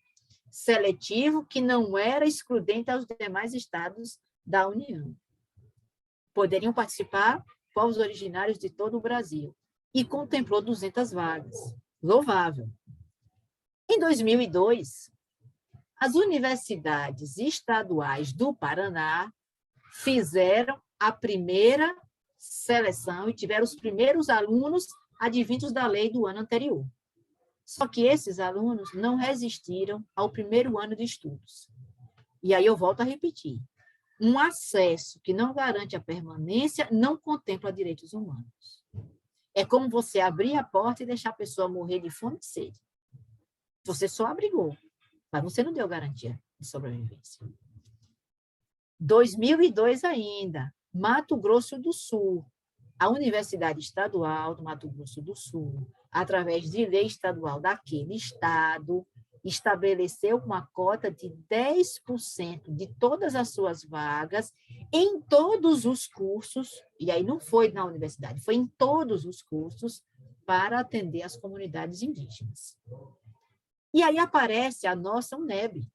seletivo que não era excludente aos demais estados da União. Poderiam participar povos originários de todo o Brasil e contemplou 200 vagas. Louvável. Em 2002, as universidades estaduais do Paraná fizeram a primeira seleção e tiveram os primeiros alunos advindos da lei do ano anterior. Só que esses alunos não resistiram ao primeiro ano de estudos. E aí eu volto a repetir. Um acesso que não garante a permanência não contempla direitos humanos. É como você abrir a porta e deixar a pessoa morrer de fome e de sede. Você só abrigou, mas você não deu garantia de sobrevivência. 2002 ainda, Mato Grosso do Sul. A Universidade Estadual do Mato Grosso do Sul, através de lei estadual daquele estado, estabeleceu uma cota de 10% de todas as suas vagas em todos os cursos, e aí não foi na universidade, foi em todos os cursos, para atender as comunidades indígenas. E aí aparece a nossa UNEB.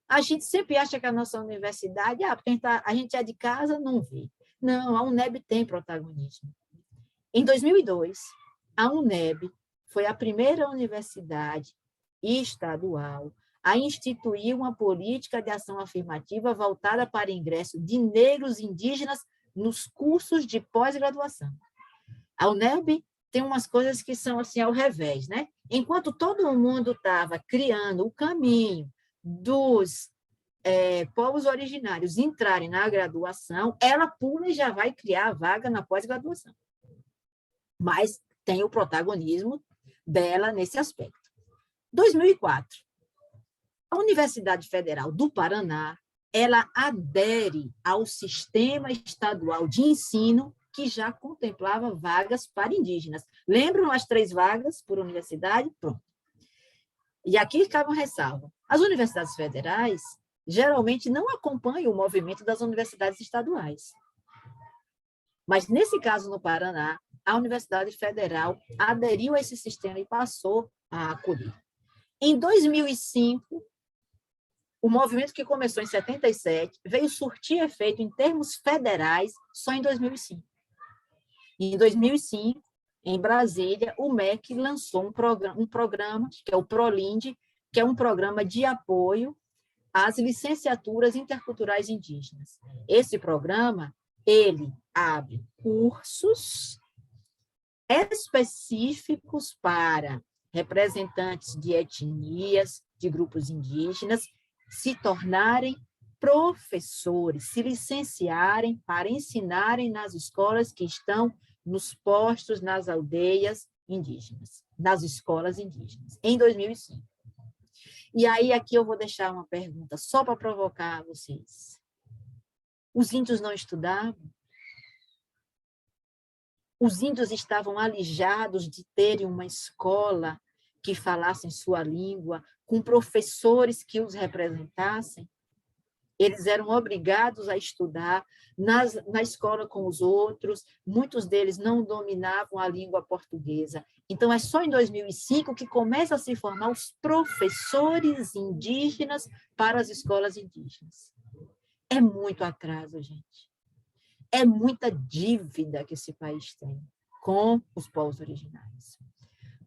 A gente sempre acha que a nossa universidade, porque a gente é de casa, não vê. Não, a UNEB tem protagonismo. Em 2002, a UNEB foi a primeira universidade estadual a instituir uma política de ação afirmativa voltada para ingresso de negros indígenas nos cursos de pós-graduação. A UNEB tem umas coisas que são assim ao revés, né? Enquanto todo mundo estava criando o caminho dos povos originários entrarem na graduação, ela pula e já vai criar a vaga na pós-graduação. Mas tem o protagonismo dela nesse aspecto. 2004, a Universidade Federal do Paraná, ela adere ao sistema estadual de ensino que já contemplava vagas para indígenas. Lembram as 3 vagas por universidade? Pronto. E aqui cabe uma ressalva. As universidades federais geralmente não acompanham o movimento das universidades estaduais. Mas, nesse caso, no Paraná, a Universidade Federal aderiu a esse sistema e passou a acolher. Em 2005, o movimento que começou em 77 veio surtir efeito em termos federais só em 2005. E em 2005, em Brasília, o MEC lançou um programa, que é o ProLIND, que é um programa de apoio às licenciaturas interculturais indígenas. Esse programa, ele abre cursos específicos para representantes de etnias, de grupos indígenas, se tornarem professores, se licenciarem para ensinarem nas escolas que estão nos postos, nas aldeias indígenas, nas escolas indígenas, em 2005. E aí, aqui eu vou deixar uma pergunta só para provocar vocês. Os índios não estudavam? Os índios estavam alijados de terem uma escola que falassem sua língua, com professores que os representassem? Eles eram obrigados a estudar na escola com os outros, muitos deles não dominavam a língua portuguesa. Então, é só em 2005 que começa a se formar os professores indígenas para as escolas indígenas. É muito atraso, gente. É muita dívida que esse país tem com os povos originários.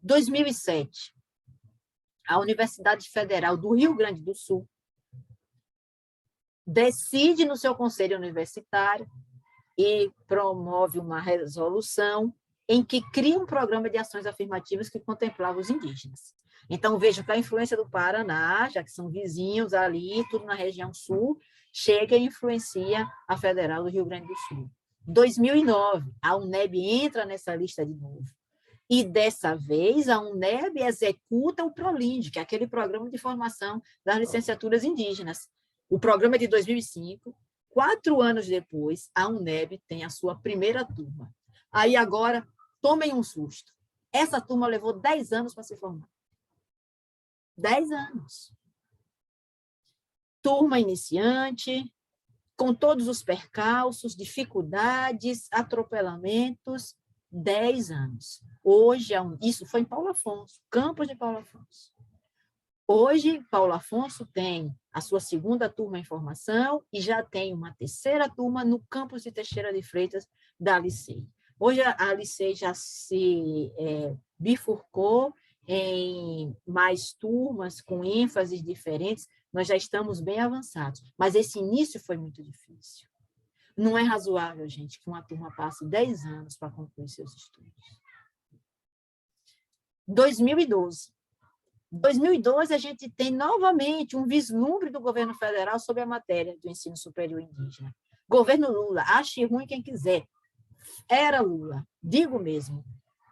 2007, a Universidade Federal do Rio Grande do Sul decide no seu conselho universitário e promove uma resolução em que cria um programa de ações afirmativas que contemplava os indígenas. Então, vejam que a influência do Paraná, já que são vizinhos ali, tudo na região sul, chega e influencia a Federal do Rio Grande do Sul. 2009, a UNEB entra nessa lista de novo. E, dessa vez, a UNEB executa o ProLIND, que é aquele programa de formação das licenciaturas indígenas. O programa é de 2005, 4 anos depois, a UNEB tem a sua primeira turma. Aí, agora, tomem um susto. Essa turma levou 10 anos para se formar. 10 anos. Turma iniciante, com todos os percalços, dificuldades, atropelamentos, 10 anos. Hoje, isso foi em Paulo Afonso, campus de Paulo Afonso. Hoje, Paulo Afonso tem a sua segunda turma em formação e já tem uma terceira turma no campus de Teixeira de Freitas da Licei. Hoje, a Licei já se bifurcou em mais turmas, com ênfases diferentes, nós já estamos bem avançados, mas esse início foi muito difícil. Não é razoável, gente, que uma turma passe 10 anos para concluir seus estudos. 2012. 2012, a gente tem novamente um vislumbre do governo federal sobre a matéria do ensino superior indígena. Governo Lula, ache ruim quem quiser. Era Lula, digo mesmo.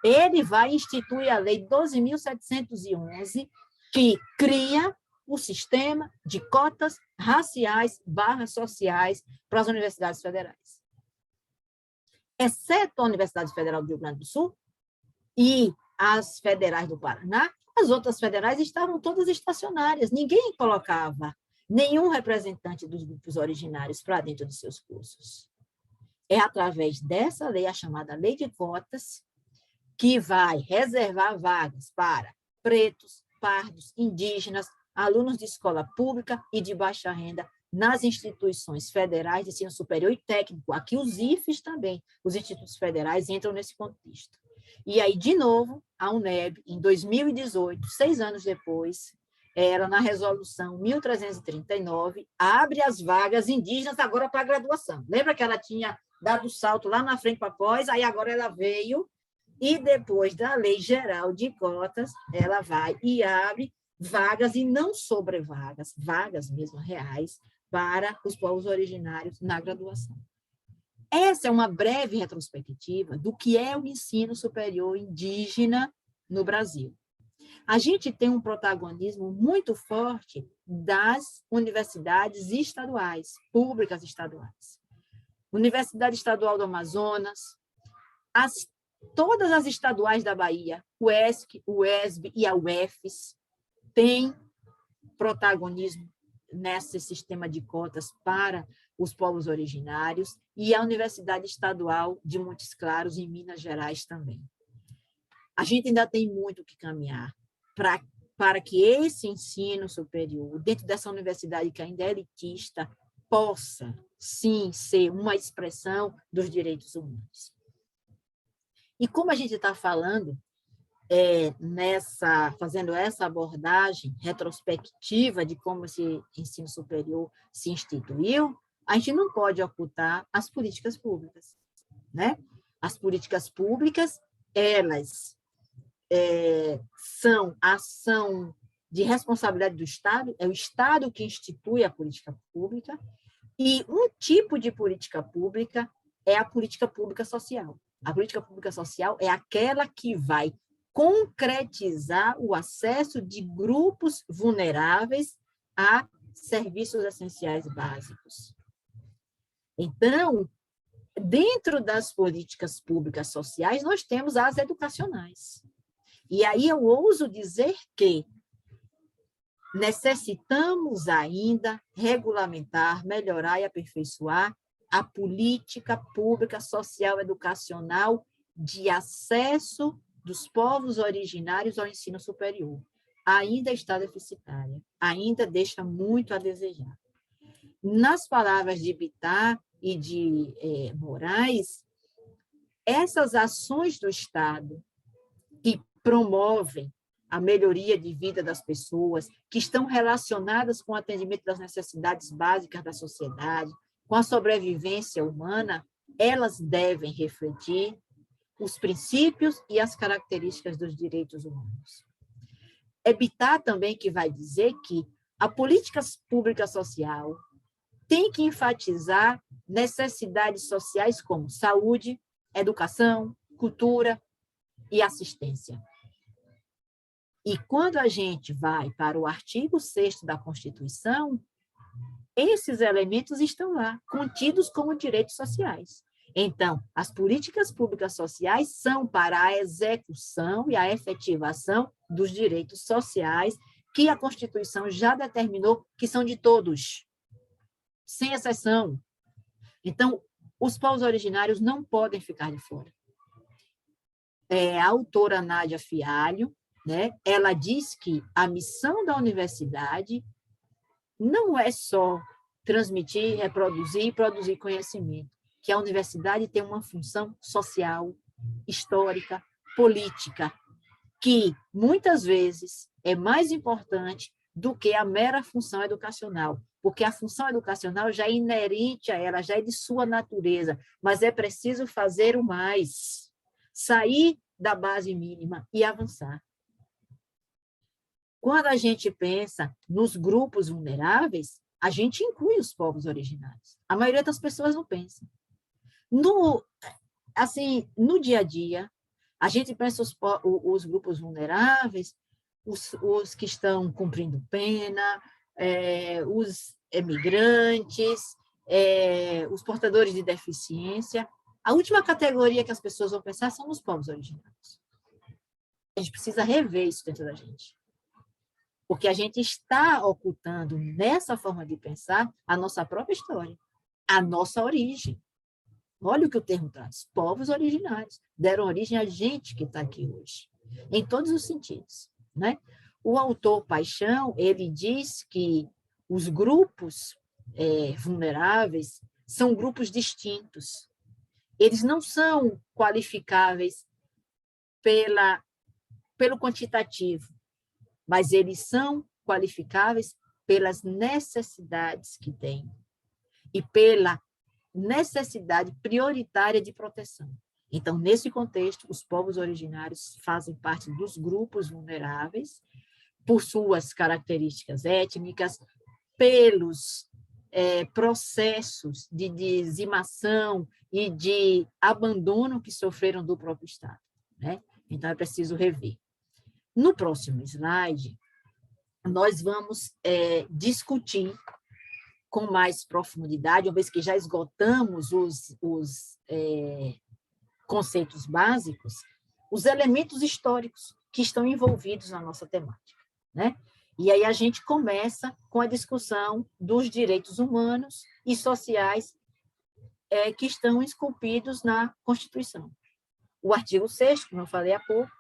Ele vai instituir a Lei 12.711, que cria o sistema de cotas raciais / sociais para as universidades federais. Exceto a Universidade Federal do Rio Grande do Sul e as federais do Paraná, as outras federais estavam todas estacionárias. Ninguém colocava nenhum representante dos grupos originários para dentro dos seus cursos. É através dessa lei, a chamada Lei de Cotas, que vai reservar vagas para pretos, pardos, indígenas, alunos de escola pública e de baixa renda nas instituições federais de ensino superior e técnico. Aqui os IFES também, os institutos federais entram nesse contexto. E aí, de novo, a UNEB, em 2018, 6 anos depois, era na resolução 1339, abre as vagas indígenas agora para a graduação. Lembra que ela tinha dado o salto lá na frente para pós, aí agora ela veio, e depois da Lei Geral de Cotas, ela vai e abre vagas, e não sobrevagas, vagas mesmo reais, para os povos originários na graduação. Essa é uma breve retrospectiva do que é o ensino superior indígena no Brasil. A gente tem um protagonismo muito forte das universidades estaduais, públicas estaduais. Universidade Estadual do Amazonas, todas as estaduais da Bahia, o ESC, o UESB e a UFES, têm protagonismo nesse sistema de cotas para os povos originários, e a Universidade Estadual de Montes Claros, em Minas Gerais, também. A gente ainda tem muito que caminhar para que esse ensino superior, dentro dessa universidade que ainda é elitista, possa, sim, ser uma expressão dos direitos humanos. E como a gente está falando, fazendo essa abordagem retrospectiva de como esse ensino superior se instituiu, a gente não pode ocultar as políticas públicas, né? As políticas públicas, elas são a ação de responsabilidade do Estado, é o Estado que institui a política pública, e um tipo de política pública é a política pública social. A política pública social é aquela que vai concretizar o acesso de grupos vulneráveis a serviços essenciais básicos. Então, dentro das políticas públicas sociais, nós temos as educacionais. E aí eu ouso dizer que necessitamos ainda regulamentar, melhorar e aperfeiçoar a política pública social educacional de acesso dos povos originários ao ensino superior. Ainda está deficitária, ainda deixa muito a desejar. Nas palavras de Bittar e de Moraes, essas ações do Estado que promovem a melhoria de vida das pessoas, que estão relacionadas com o atendimento das necessidades básicas da sociedade, com a sobrevivência humana, elas devem refletir os princípios e as características dos direitos humanos. É Bittar também que vai dizer que a política pública social tem que enfatizar necessidades sociais como saúde, educação, cultura e assistência. E quando a gente vai para o artigo 6º da Constituição, esses elementos estão lá, contidos como direitos sociais. Então, as políticas públicas sociais são para a execução e a efetivação dos direitos sociais que a Constituição já determinou que são de todos, sem exceção. Então, os povos originários não podem ficar de fora. A autora Nádia Fialho, né, ela diz que a missão da universidade não é só transmitir, reproduzir e produzir conhecimento, que a universidade tem uma função social, histórica, política, que muitas vezes é mais importante do que a mera função educacional, porque a função educacional já é inerente a ela, já é de sua natureza, mas é preciso fazer o mais, sair da base mínima e avançar. Quando a gente pensa nos grupos vulneráveis, a gente inclui os povos originários. A maioria das pessoas não pensa. No dia a dia, a gente pensa os grupos vulneráveis, os que estão cumprindo pena, os imigrantes, os portadores de deficiência. A última categoria que as pessoas vão pensar são os povos originários. A gente precisa rever isso dentro da gente. Porque a gente está ocultando nessa forma de pensar a nossa própria história, a nossa origem. Olha o que o termo traz. Povos originários deram origem a gente que está aqui hoje, em todos os sentidos, né? O autor Paixão, ele diz que os grupos vulneráveis são grupos distintos. Eles não são qualificáveis pelo quantitativo, mas eles são qualificáveis pelas necessidades que têm e pela necessidade prioritária de proteção. Então, nesse contexto, os povos originários fazem parte dos grupos vulneráveis por suas características étnicas, pelos processos de dizimação e de abandono que sofreram do próprio Estado, né? Então, é preciso rever. No próximo slide, nós vamos discutir com mais profundidade, uma vez que já esgotamos os conceitos básicos, os elementos históricos que estão envolvidos na nossa temática, né? E aí a gente começa com a discussão dos direitos humanos e sociais que estão esculpidos na Constituição. O artigo 6º, como eu falei há pouco,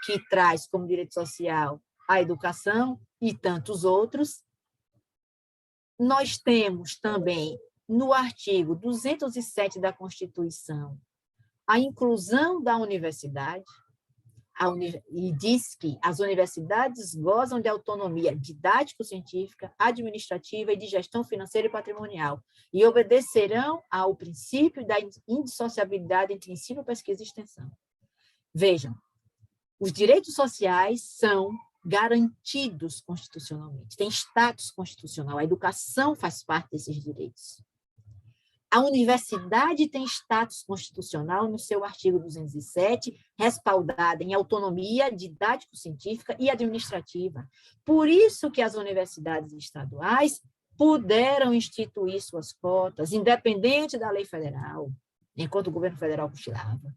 que traz como direito social a educação e tantos outros. Nós temos também, no artigo 207 da Constituição, a inclusão da universidade, e diz que as universidades gozam de autonomia didático-científica, administrativa e de gestão financeira e patrimonial, e obedecerão ao princípio da indissociabilidade entre ensino, pesquisa e extensão. Vejam, os direitos sociais são garantidos constitucionalmente, tem status constitucional, a educação faz parte desses direitos. A universidade tem status constitucional no seu artigo 207, respaldada em autonomia didático-científica e administrativa. Por isso que as universidades estaduais puderam instituir suas cotas, independente da lei federal, enquanto o governo federal cochilava.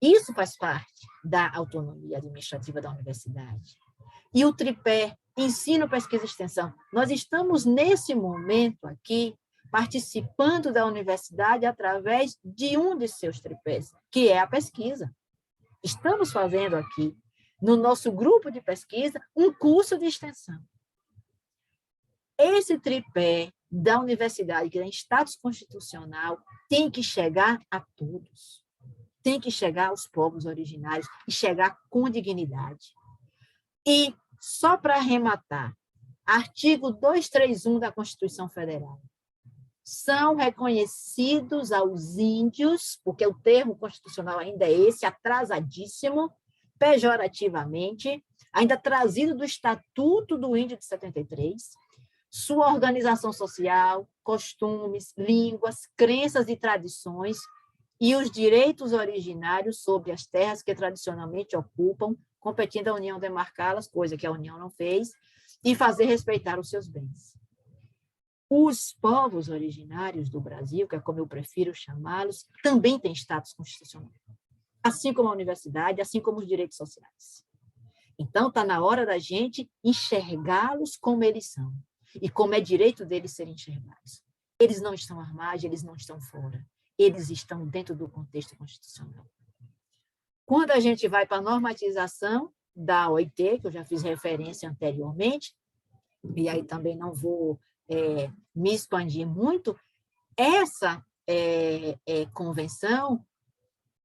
Isso faz parte da autonomia administrativa da universidade. E o tripé ensino, pesquisa e extensão. Nós estamos, nesse momento aqui, participando da universidade através de um de seus tripés, que é a pesquisa. Estamos fazendo aqui, no nosso grupo de pesquisa, um curso de extensão. Esse tripé da universidade, que tem status constitucional, tem que chegar a todos. Tem que chegar aos povos originários e chegar com dignidade. E, só para arrematar, artigo 231 da Constituição Federal. São reconhecidos aos índios, porque o termo constitucional ainda é esse, atrasadíssimo, pejorativamente, ainda trazido do Estatuto do Índio de 73, sua organização social, costumes, línguas, crenças e tradições, e os direitos originários sobre as terras que tradicionalmente ocupam, competindo à União demarcá-las, coisa que a União não fez, e fazer respeitar os seus bens. Os povos originários do Brasil, que é como eu prefiro chamá-los, também têm status constitucional, assim como a universidade, assim como os direitos sociais. Então, está na hora da gente enxergá-los como eles são, e como é direito deles serem enxergados. Eles não estão à margem, eles não estão fora. Eles estão dentro do contexto constitucional. Quando a gente vai para a normatização da OIT, que eu já fiz referência anteriormente, e aí também não vou me expandir muito, essa convenção,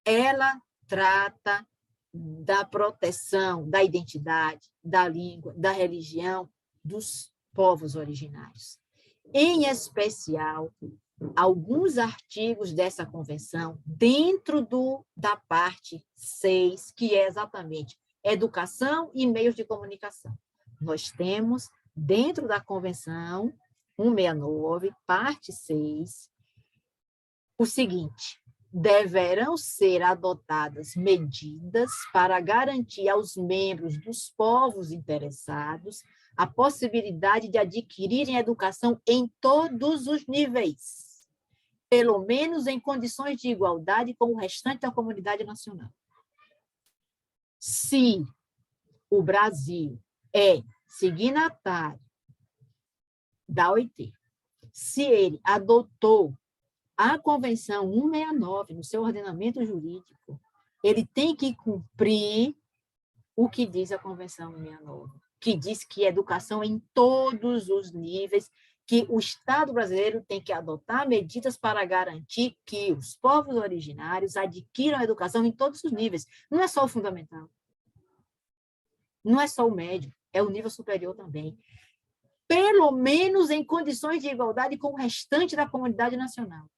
ela trata da proteção da identidade, da língua, da religião dos povos originários. Em especial, alguns artigos dessa convenção, dentro da parte 6, que é exatamente educação e meios de comunicação. Nós temos, dentro da convenção 169, parte 6, o seguinte: deverão ser adotadas medidas para garantir aos membros dos povos interessados a possibilidade de adquirirem educação em todos os níveis, pelo menos em condições de igualdade com o restante da comunidade nacional. Se o Brasil é signatário da OIT, se ele adotou a Convenção 169 no seu ordenamento jurídico, ele tem que cumprir o que diz a Convenção 169, que diz que educação em todos os níveis, que o Estado brasileiro tem que adotar medidas para garantir que os povos originários adquiram educação em todos os níveis. Não é só o fundamental, não é só o médio, é o nível superior também. Pelo menos em condições de igualdade com o restante da comunidade nacional.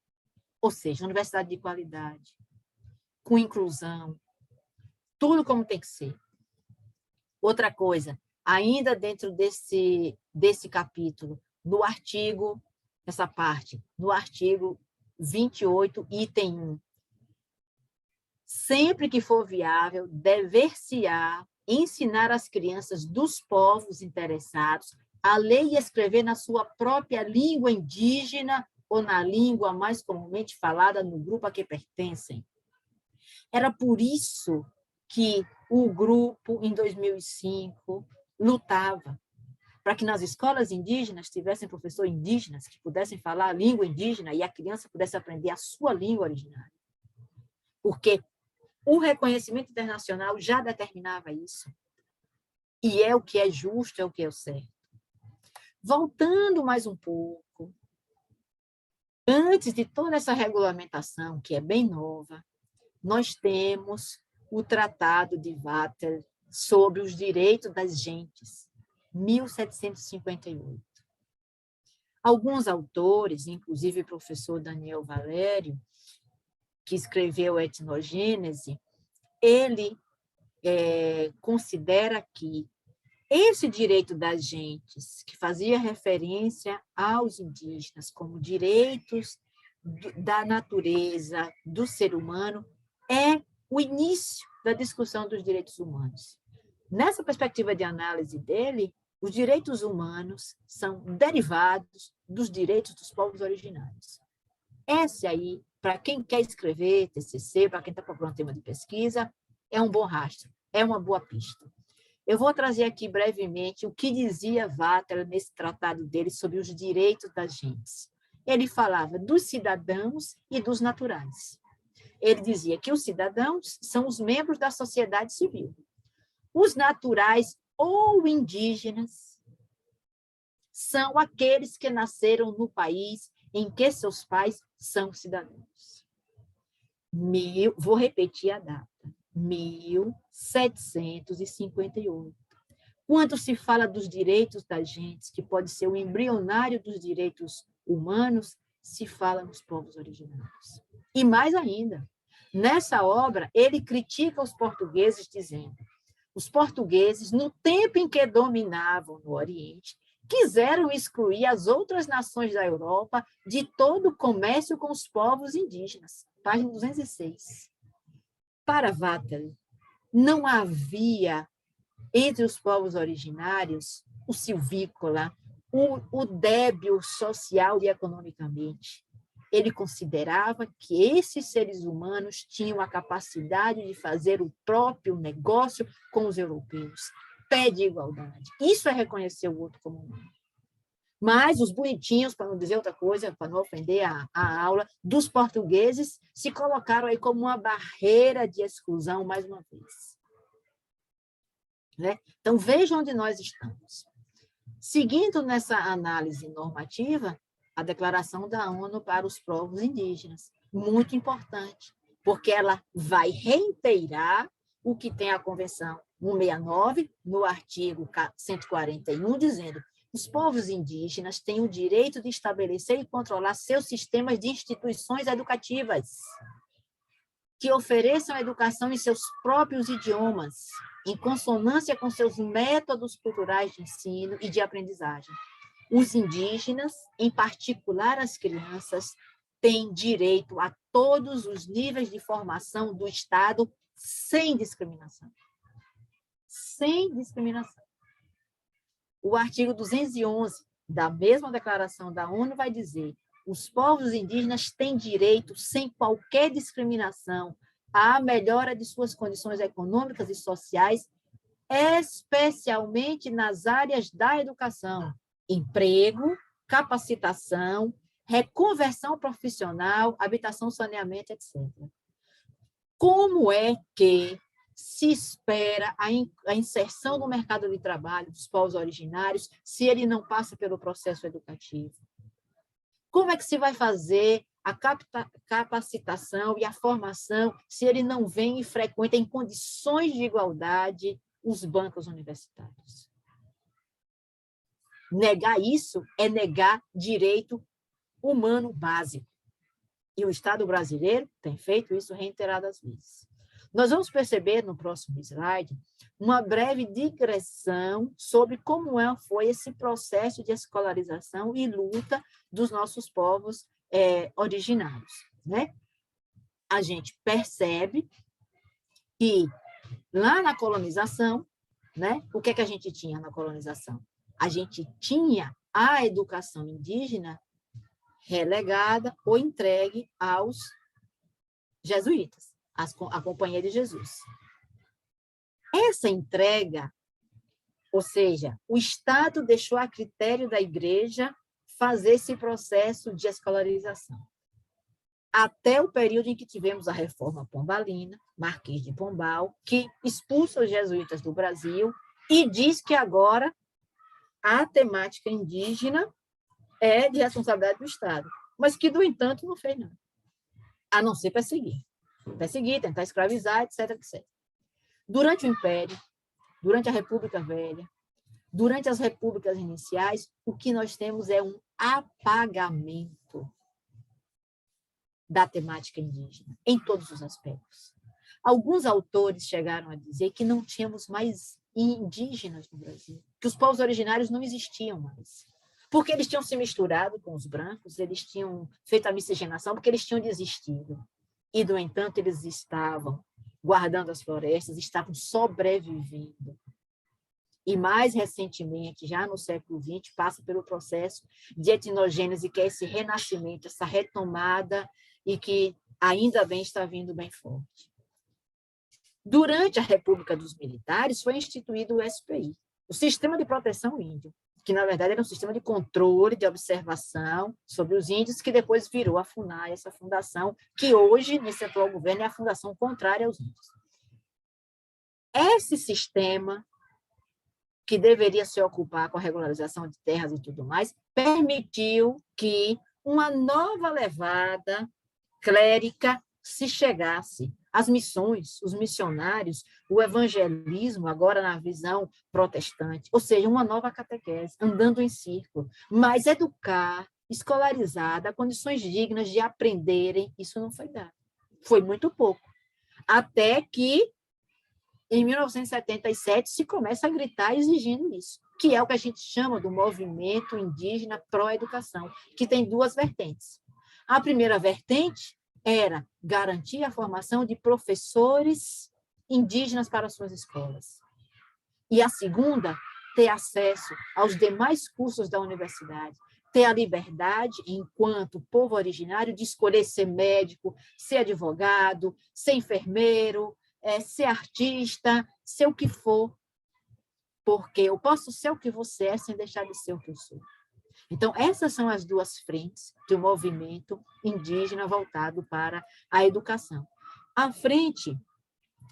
Ou seja, universidade de qualidade, com inclusão, tudo como tem que ser. Outra coisa, ainda dentro desse capítulo, no artigo, essa parte, no artigo 28, item 1, sempre que for viável, dever-se-á ensinar às crianças dos povos interessados a ler e escrever na sua própria língua indígena ou na língua mais comumente falada no grupo a que pertencem. Era por isso que o grupo, em 2005, lutava para que nas escolas indígenas tivessem professores indígenas que pudessem falar a língua indígena e a criança pudesse aprender a sua língua originária. Porque o reconhecimento internacional já determinava isso. E é o que é justo, é o que é o certo. Voltando mais um pouco, antes de toda essa regulamentação, que é bem nova, nós temos o Tratado de Vatel sobre os direitos das gentes, 1758. Alguns autores, inclusive o professor Daniel Valério, que escreveu Etnogênese, ele considera que esse direito das gentes, que fazia referência aos indígenas como direitos da natureza, do ser humano, é o início da discussão dos direitos humanos. Nessa perspectiva de análise dele, os direitos humanos são derivados dos direitos dos povos originários. Esse aí, para quem quer escrever TCC, para quem está procurando tema de pesquisa, é um bom rastro, é uma boa pista. Eu vou trazer aqui brevemente o que dizia Vattel nesse tratado dele sobre os direitos das gentes. Ele falava dos cidadãos e dos naturais. Ele dizia que os cidadãos são os membros da sociedade civil. Os naturais ou indígenas são aqueles que nasceram no país em que seus pais são cidadãos. Vou repetir a data. 1758. Quando se fala dos direitos das gentes, que pode ser o embrionário dos direitos humanos, se fala nos povos originários. E mais ainda, nessa obra, ele critica os portugueses, dizendo: os portugueses, no tempo em que dominavam no Oriente, quiseram excluir as outras nações da Europa de todo o comércio com os povos indígenas. Página 206. Para Vattel, não havia entre os povos originários o silvícola, o débil social e economicamente. Ele considerava que esses seres humanos tinham a capacidade de fazer o próprio negócio com os europeus. Pé de igualdade. Isso é reconhecer o outro como humano. Mas os bonitinhos, para não dizer outra coisa, para não ofender a aula, dos portugueses, se colocaram aí como uma barreira de exclusão, mais uma vez. Né? Então, vejam onde nós estamos. Seguindo nessa análise normativa, a Declaração da ONU para os Povos Indígenas, muito importante, porque ela vai reiterar o que tem a Convenção 169, no artigo 141, dizendo: os povos indígenas têm o direito de estabelecer e controlar seus sistemas de instituições educativas, que ofereçam educação em seus próprios idiomas, em consonância com seus métodos culturais de ensino e de aprendizagem. Os indígenas, em particular as crianças, têm direito a todos os níveis de formação do Estado sem discriminação. Sem discriminação. O artigo 211 da mesma Declaração da ONU vai dizer: os povos indígenas têm direito, sem qualquer discriminação, à melhora de suas condições econômicas e sociais, especialmente nas áreas da educação, emprego, capacitação, reconversão profissional, habitação, saneamento, etc. Como é que se espera a inserção no mercado de trabalho dos povos originários se ele não passa pelo processo educativo? Como é que se vai fazer a capacitação e a formação se ele não vem e frequenta em condições de igualdade os bancos universitários? Negar isso é negar direito humano básico. E o Estado brasileiro tem feito isso reiteradas vezes. Nós vamos perceber no próximo slide uma breve digressão sobre como foi esse processo de escolarização e luta dos nossos povos originários. Né? A gente percebe que lá na colonização, né, o que é que a gente tinha na colonização? A gente tinha a educação indígena relegada ou entregue aos jesuítas, a Companhia de Jesus. Essa entrega, ou seja, o Estado deixou a critério da Igreja fazer esse processo de escolarização. Até o período em que tivemos a Reforma Pombalina, Marquês de Pombal, que expulsa os jesuítas do Brasil e diz que agora a temática indígena é de responsabilidade do Estado, mas que, no entanto, não fez nada, a não ser perseguir, tentar escravizar, etc, etc. Durante o Império, durante a República Velha, durante as repúblicas iniciais, o que nós temos é um apagamento da temática indígena, em todos os aspectos. Alguns autores chegaram a dizer que não tínhamos mais indígenas no Brasil, que os povos originários não existiam mais. Porque eles tinham se misturado com os brancos, eles tinham feito a miscigenação, porque eles tinham desistido. E, no entanto, eles estavam guardando as florestas, estavam sobrevivendo. E, mais recentemente, já no século XX, passa pelo processo de etnogênese, que é esse renascimento, essa retomada, e que ainda bem está vindo bem forte. Durante a República dos Militares, foi instituído o SPI, o Sistema de Proteção Índio, que, na verdade, era um sistema de controle, de observação sobre os índios, que depois virou a FUNAI, essa fundação, que hoje, nesse atual governo, é a fundação contrária aos índios. Esse sistema, que deveria se ocupar com a regularização de terras e tudo mais, permitiu que uma nova levada clérica se chegasse. As missões, os missionários, o evangelismo, agora na visão protestante, ou seja, uma nova catequese, andando em círculo, mas educar, escolarizar, dar condições dignas de aprenderem, isso não foi dado. Foi muito pouco. Até que, em 1977, se começa a gritar exigindo isso, que é o que a gente chama do movimento indígena pró-educação, que tem duas vertentes. A primeira vertente era garantir a formação de professores indígenas para suas escolas. E a segunda, ter acesso aos demais cursos da universidade, ter a liberdade, enquanto povo originário, de escolher ser médico, ser advogado, ser enfermeiro, ser artista, ser o que for, porque eu posso ser o que você é sem deixar de ser o que eu sou. Então, essas são as duas frentes do movimento indígena voltado para a educação. A frente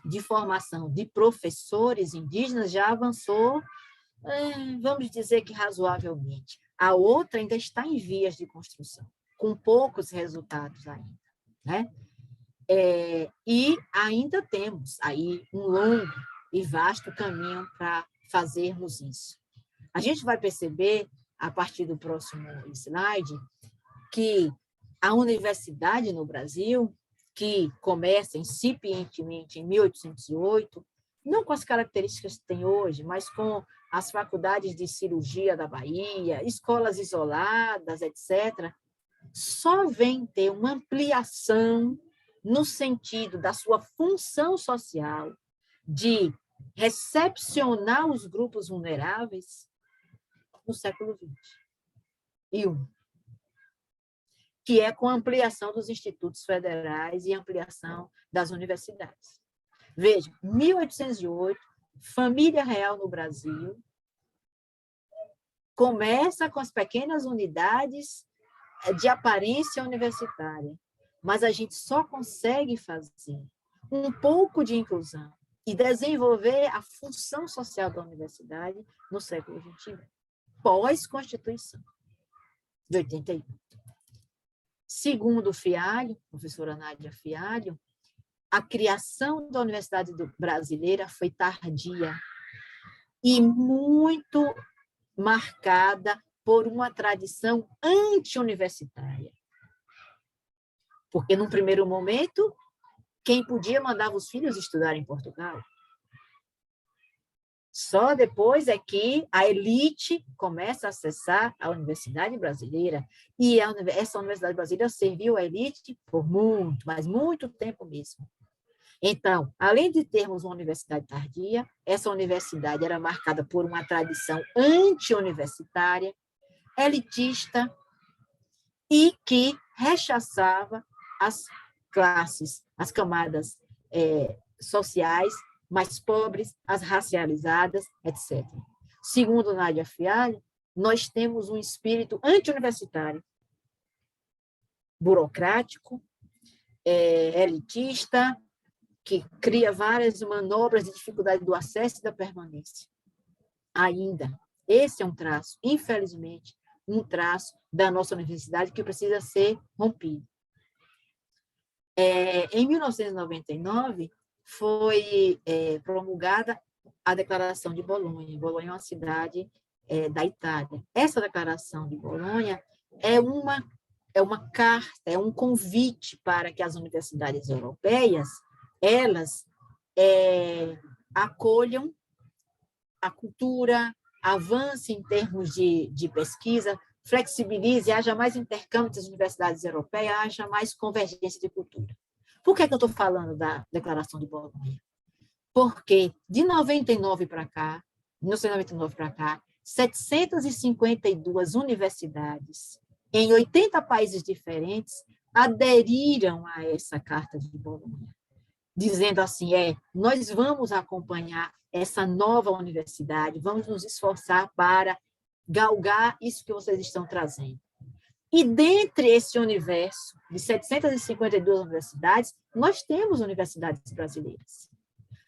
de formação de professores indígenas já avançou, vamos dizer que razoavelmente. A outra ainda está em vias de construção, com poucos resultados ainda, né? E ainda temos aí um longo e vasto caminho para fazermos isso. A gente vai perceber, a partir do próximo slide, que a universidade no Brasil, que começa incipientemente em 1808, não com as características que tem hoje, mas com as faculdades de cirurgia da Bahia, escolas isoladas, etc., só vem ter uma ampliação no sentido da sua função social de recepcionar os grupos vulneráveis no século XXI, que é com a ampliação dos institutos federais e ampliação das universidades. Veja, 1808, família real no Brasil, começa com as pequenas unidades de aparência universitária, mas a gente só consegue fazer um pouco de inclusão e desenvolver a função social da universidade no século XXI, pós-Constituição de 88. Segundo Fialho, professora Nádia Fialho, a criação da Universidade Brasileira foi tardia e muito marcada por uma tradição anti-universitária. Porque, num primeiro momento, quem podia mandava os filhos estudar em Portugal. Só depois é que a elite começa a acessar a Universidade Brasileira, e essa Universidade Brasileira serviu à elite por muito, mas muito tempo mesmo. Então, além de termos uma universidade tardia, essa universidade era marcada por uma tradição anti-universitária, elitista, e que rechaçava as classes, as camadas sociais mais pobres, as racializadas, etc. Segundo Nádia Fialho, nós temos um espírito anti-universitário, burocrático, elitista, que cria várias manobras de dificuldade do acesso e da permanência. Ainda, esse é um traço, infelizmente, um traço da nossa universidade que precisa ser rompido. Em 1999, foi promulgada a Declaração de Bolonha. Bolonha é uma cidade da Itália. Essa Declaração de Bolonha é uma carta, é um convite para que as universidades europeias, elas acolham a cultura avance em termos de pesquisa, flexibilize, haja mais intercâmbio entre as universidades europeias, haja mais convergência de cultura. Por que eu estou falando da Declaração de Bolonha? Porque de 99 para cá, 1999 para cá, 752 universidades em 80 países diferentes aderiram a essa Carta de Bolonha, dizendo assim, nós vamos acompanhar essa nova universidade, vamos nos esforçar para galgar isso que vocês estão trazendo. E dentre esse universo de 752 universidades, nós temos universidades brasileiras.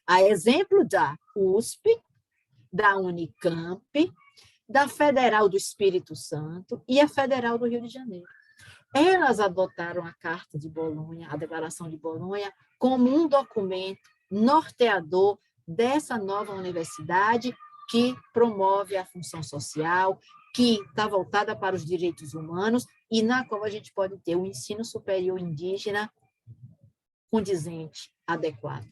A exemplo da USP, da Unicamp, da Federal do Espírito Santo e a Federal do Rio de Janeiro. Elas adotaram a Carta de Bolonha, a Declaração de Bolonha, como um documento norteador dessa nova universidade que promove a função social, que está voltada para os direitos humanos e na qual a gente pode ter um ensino superior indígena condizente, adequado.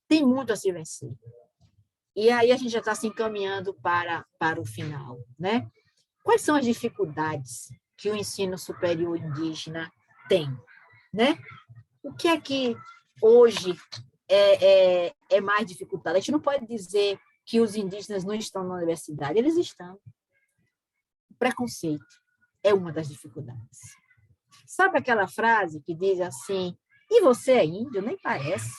Tem muito a se vencer. E aí a gente já está se encaminhando para o final, né? Quais são as dificuldades que o ensino superior indígena tem, né? O que é que hoje é mais dificultado? A gente não pode dizer que os indígenas não estão na universidade, eles estão. O preconceito é uma das dificuldades. Sabe aquela frase que diz assim, e você é índio? Nem parece.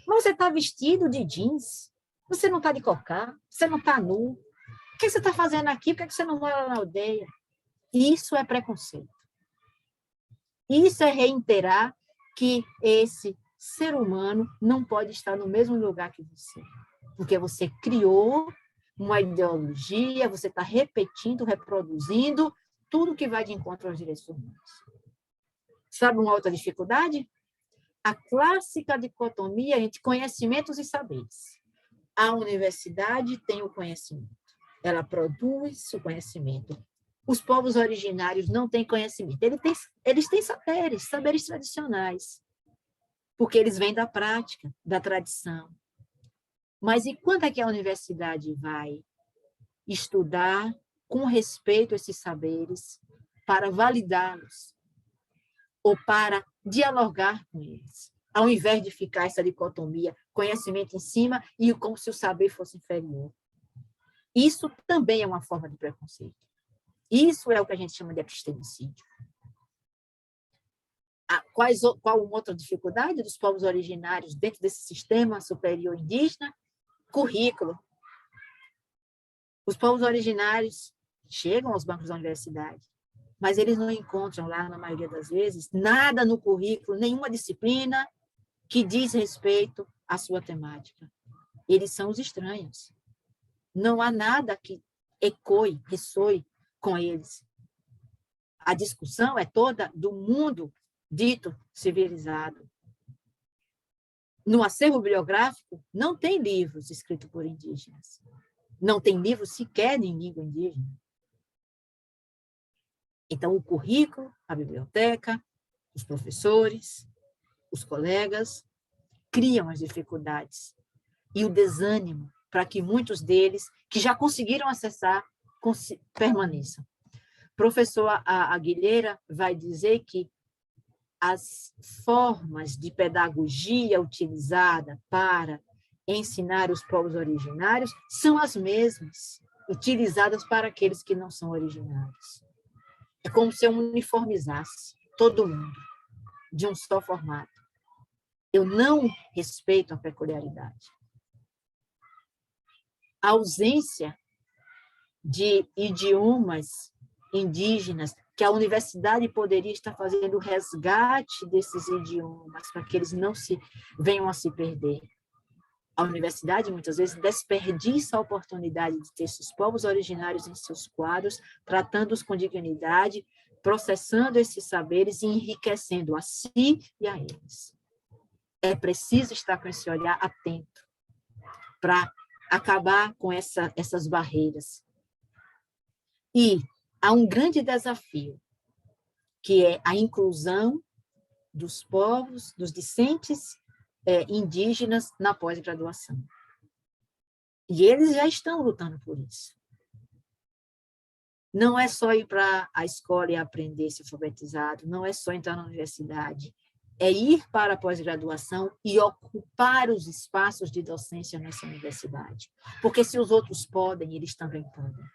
Mas você está vestido de jeans, você não está de cocá, você não está nu. O que você está fazendo aqui? Por que você não mora na aldeia? Isso é preconceito. Isso é reiterar que esse ser humano não pode estar no mesmo lugar que você. Porque você criou uma ideologia, você está repetindo, reproduzindo tudo que vai de encontro aos direitos humanos. Sabe uma outra dificuldade? A clássica dicotomia entre conhecimentos e saberes. A universidade tem o conhecimento, ela produz o conhecimento. Os povos originários não têm conhecimento, eles têm saberes tradicionais, porque eles vêm da prática, da tradição. Mas e quando é que a universidade vai estudar com respeito a esses saberes para validá-los ou para dialogar com eles, ao invés de ficar essa dicotomia, conhecimento em cima e como se o saber fosse inferior? Isso também é uma forma de preconceito. Isso é o que a gente chama de epistemicídio. Qual uma outra dificuldade dos povos originários dentro desse sistema superior indígena? Currículo. Os povos originários chegam aos bancos da universidade, mas eles não encontram lá, na maioria das vezes, nada no currículo, nenhuma disciplina que diz respeito à sua temática. Eles são os estranhos. Não há nada que ecoe, ressoe com eles. A discussão é toda do mundo dito civilizado. No acervo bibliográfico, não tem livros escritos por indígenas. Não tem livros sequer em língua indígena. Então, o currículo, a biblioteca, os professores, os colegas, criam as dificuldades e o desânimo para que muitos deles, que já conseguiram acessar, permaneçam. Professor Aguilheira vai dizer que as formas de pedagogia utilizada para ensinar os povos originários são as mesmas utilizadas para aqueles que não são originários. É como se eu uniformizasse todo mundo de um só formato. Eu não respeito a peculiaridade. A ausência de idiomas indígenas, que a universidade poderia estar fazendo o resgate desses idiomas para que eles não venham a se perder. A universidade, muitas vezes, desperdiça a oportunidade de ter esses povos originários em seus quadros, tratando-os com dignidade, processando esses saberes e enriquecendo a si e a eles. É preciso estar com esse olhar atento para acabar com essas barreiras. E há um grande desafio, que é a inclusão dos povos, dos discentes indígenas na pós-graduação. E eles já estão lutando por isso. Não é só ir para a escola e aprender, ser alfabetizado, não é só entrar na universidade, é ir para a pós-graduação e ocupar os espaços de docência nessa universidade. Porque se os outros podem, eles também podem.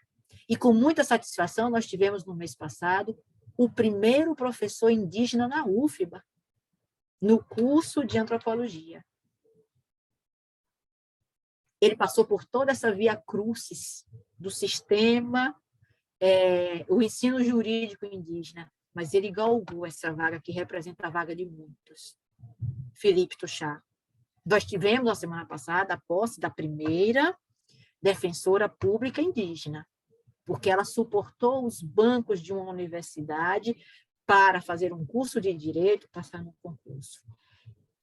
E com muita satisfação, nós tivemos no mês passado o primeiro professor indígena na UFBA, no curso de antropologia. Ele passou por toda essa via crucis do sistema, o ensino jurídico indígena, mas ele galgou essa vaga que representa a vaga de muitos. Felipe Tuchá. Nós tivemos, na semana passada, a posse da primeira defensora pública indígena, porque ela suportou os bancos de uma universidade para fazer um curso de direito, passar no concurso.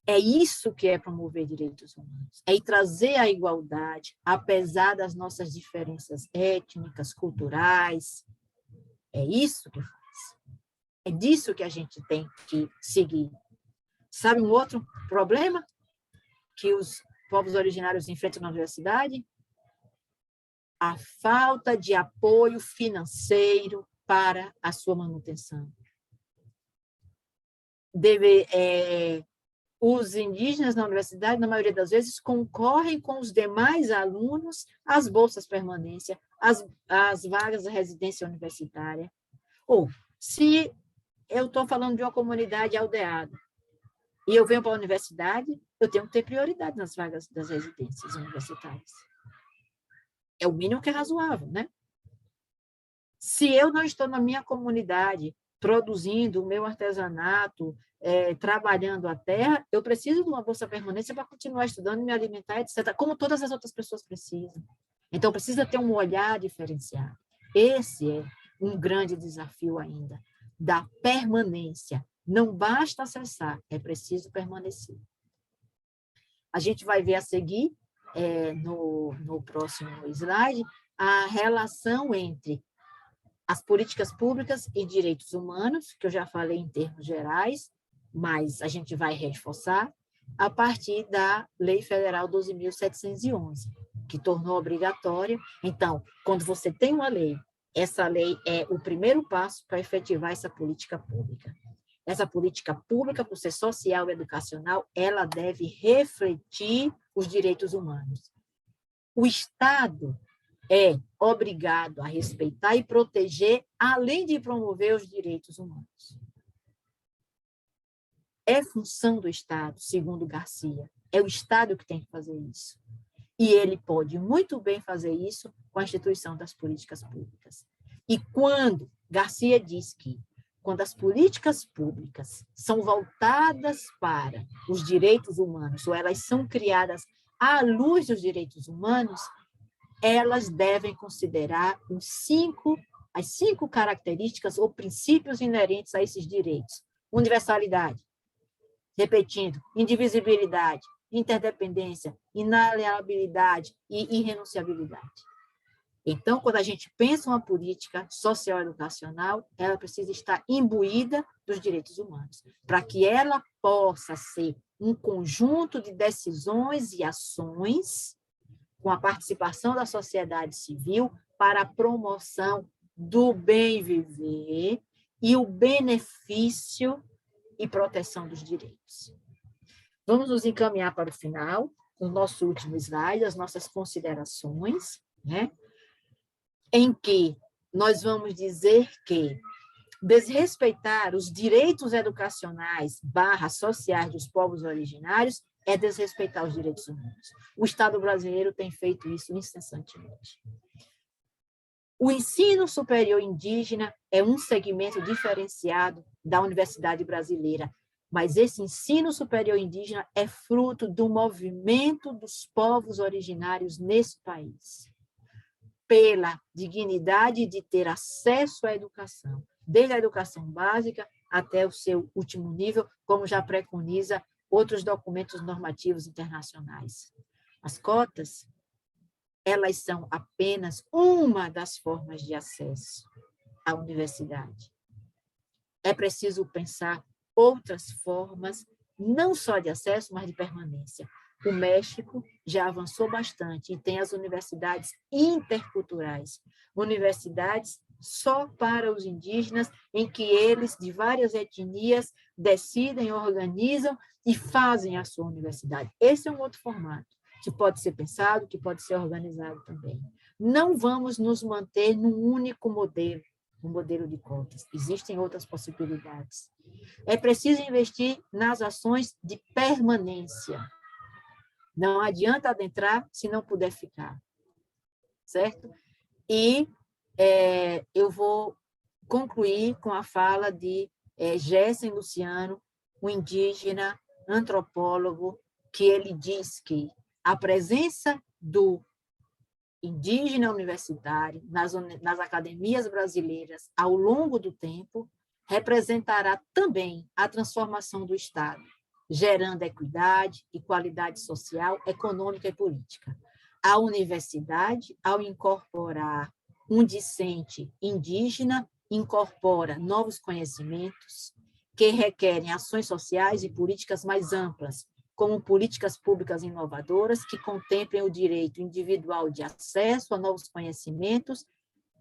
É isso que é promover direitos humanos, é trazer a igualdade, apesar das nossas diferenças étnicas, culturais. É isso que faz. É disso que a gente tem que seguir. Sabe um outro problema que os povos originários enfrentam na universidade? A falta de apoio financeiro para a sua manutenção. Os indígenas na universidade, na maioria das vezes, concorrem com os demais alunos às bolsas permanência, às vagas de residência universitária. Ou, se eu estou falando de uma comunidade aldeada e eu venho para a universidade, eu tenho que ter prioridade nas vagas das residências universitárias. É o mínimo que é razoável, né? Se eu não estou na minha comunidade produzindo o meu artesanato, trabalhando a terra, eu preciso de uma bolsa permanência para continuar estudando, me alimentar, etc., como todas as outras pessoas precisam. Então, precisa ter um olhar diferenciado. Esse é um grande desafio ainda, da permanência. Não basta acessar, é preciso permanecer. A gente vai ver a seguir, no próximo slide, a relação entre as políticas públicas e direitos humanos, que eu já falei em termos gerais, mas a gente vai reforçar a partir da Lei Federal 12.711, que tornou obrigatória. Então, quando você tem uma lei, essa lei é o primeiro passo para efetivar essa política pública. Essa política pública, por ser social e educacional, ela deve refletir os direitos humanos. O Estado é obrigado a respeitar e proteger, além de promover os direitos humanos. É função do Estado, segundo Garcia. É o Estado que tem que fazer isso. E ele pode muito bem fazer isso com a instituição das políticas públicas. E quando Garcia diz que, quando as políticas públicas são voltadas para os direitos humanos, ou elas são criadas à luz dos direitos humanos, elas devem considerar as 5 características ou princípios inerentes a esses direitos. Universalidade, repetindo, indivisibilidade, interdependência, inalienabilidade e irrenunciabilidade. Então, quando a gente pensa uma política social-educacional, ela precisa estar imbuída dos direitos humanos, para que ela possa ser um conjunto de decisões e ações com a participação da sociedade civil para a promoção do bem viver e o benefício e proteção dos direitos. Vamos nos encaminhar para o final, o nosso último slide, as nossas considerações, né? Em que nós vamos dizer que desrespeitar os direitos educacionais / sociais dos povos originários é desrespeitar os direitos humanos. O Estado brasileiro tem feito isso incessantemente. O ensino superior indígena é um segmento diferenciado da universidade brasileira, mas esse ensino superior indígena é fruto do movimento dos povos originários nesse país, pela dignidade de ter acesso à educação, desde a educação básica até o seu último nível, como já preconiza outros documentos normativos internacionais. As cotas, elas são apenas uma das formas de acesso à universidade. É preciso pensar outras formas não só de acesso, mas de permanência. O México já avançou bastante e tem as universidades interculturais, universidades só para os indígenas, em que eles, de várias etnias, decidem, organizam e fazem a sua universidade. Esse é um outro formato, que pode ser pensado, que pode ser organizado também. Não vamos nos manter num único modelo, um modelo de cotas. Existem outras possibilidades. É preciso investir nas ações de permanência. Não adianta adentrar se não puder ficar, certo? E eu vou concluir com a fala de Gessen Luciano, um indígena antropólogo, que ele diz que a presença do indígena universitário nas academias brasileiras ao longo do tempo representará também a transformação do Estado, gerando equidade e qualidade social, econômica e política. A universidade, ao incorporar um discente indígena, incorpora novos conhecimentos que requerem ações sociais e políticas mais amplas, como políticas públicas inovadoras que contemplem o direito individual de acesso a novos conhecimentos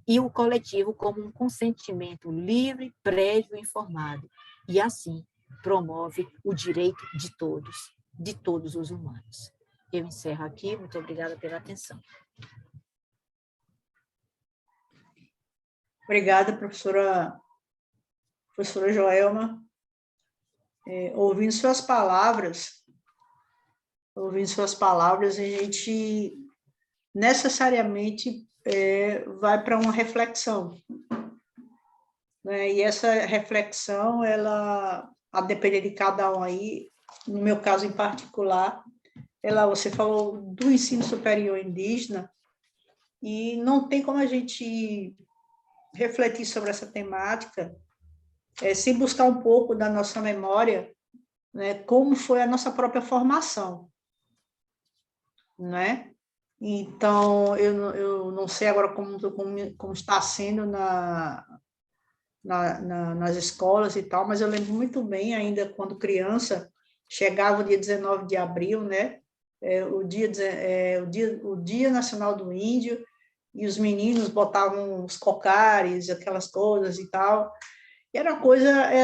e o coletivo como um consentimento livre, prévio e informado. E, assim, promove o direito de todos os humanos. Eu encerro aqui. Muito obrigada pela atenção. Obrigada, professora Joelma. Ouvindo suas palavras, a gente necessariamente vai para uma reflexão, né? E essa reflexão, ela, a depender de cada um aí, no meu caso em particular, você falou do ensino superior indígena, e não tem como a gente refletir sobre essa temática sem buscar um pouco da nossa memória, né, como foi a nossa própria formação, né? Então, eu não sei agora como está sendo nas escolas e tal, mas eu lembro muito bem, ainda quando criança, chegava o dia 19 de abril, né? O dia Nacional do Índio, e os meninos botavam os cocares, aquelas coisas e tal. E era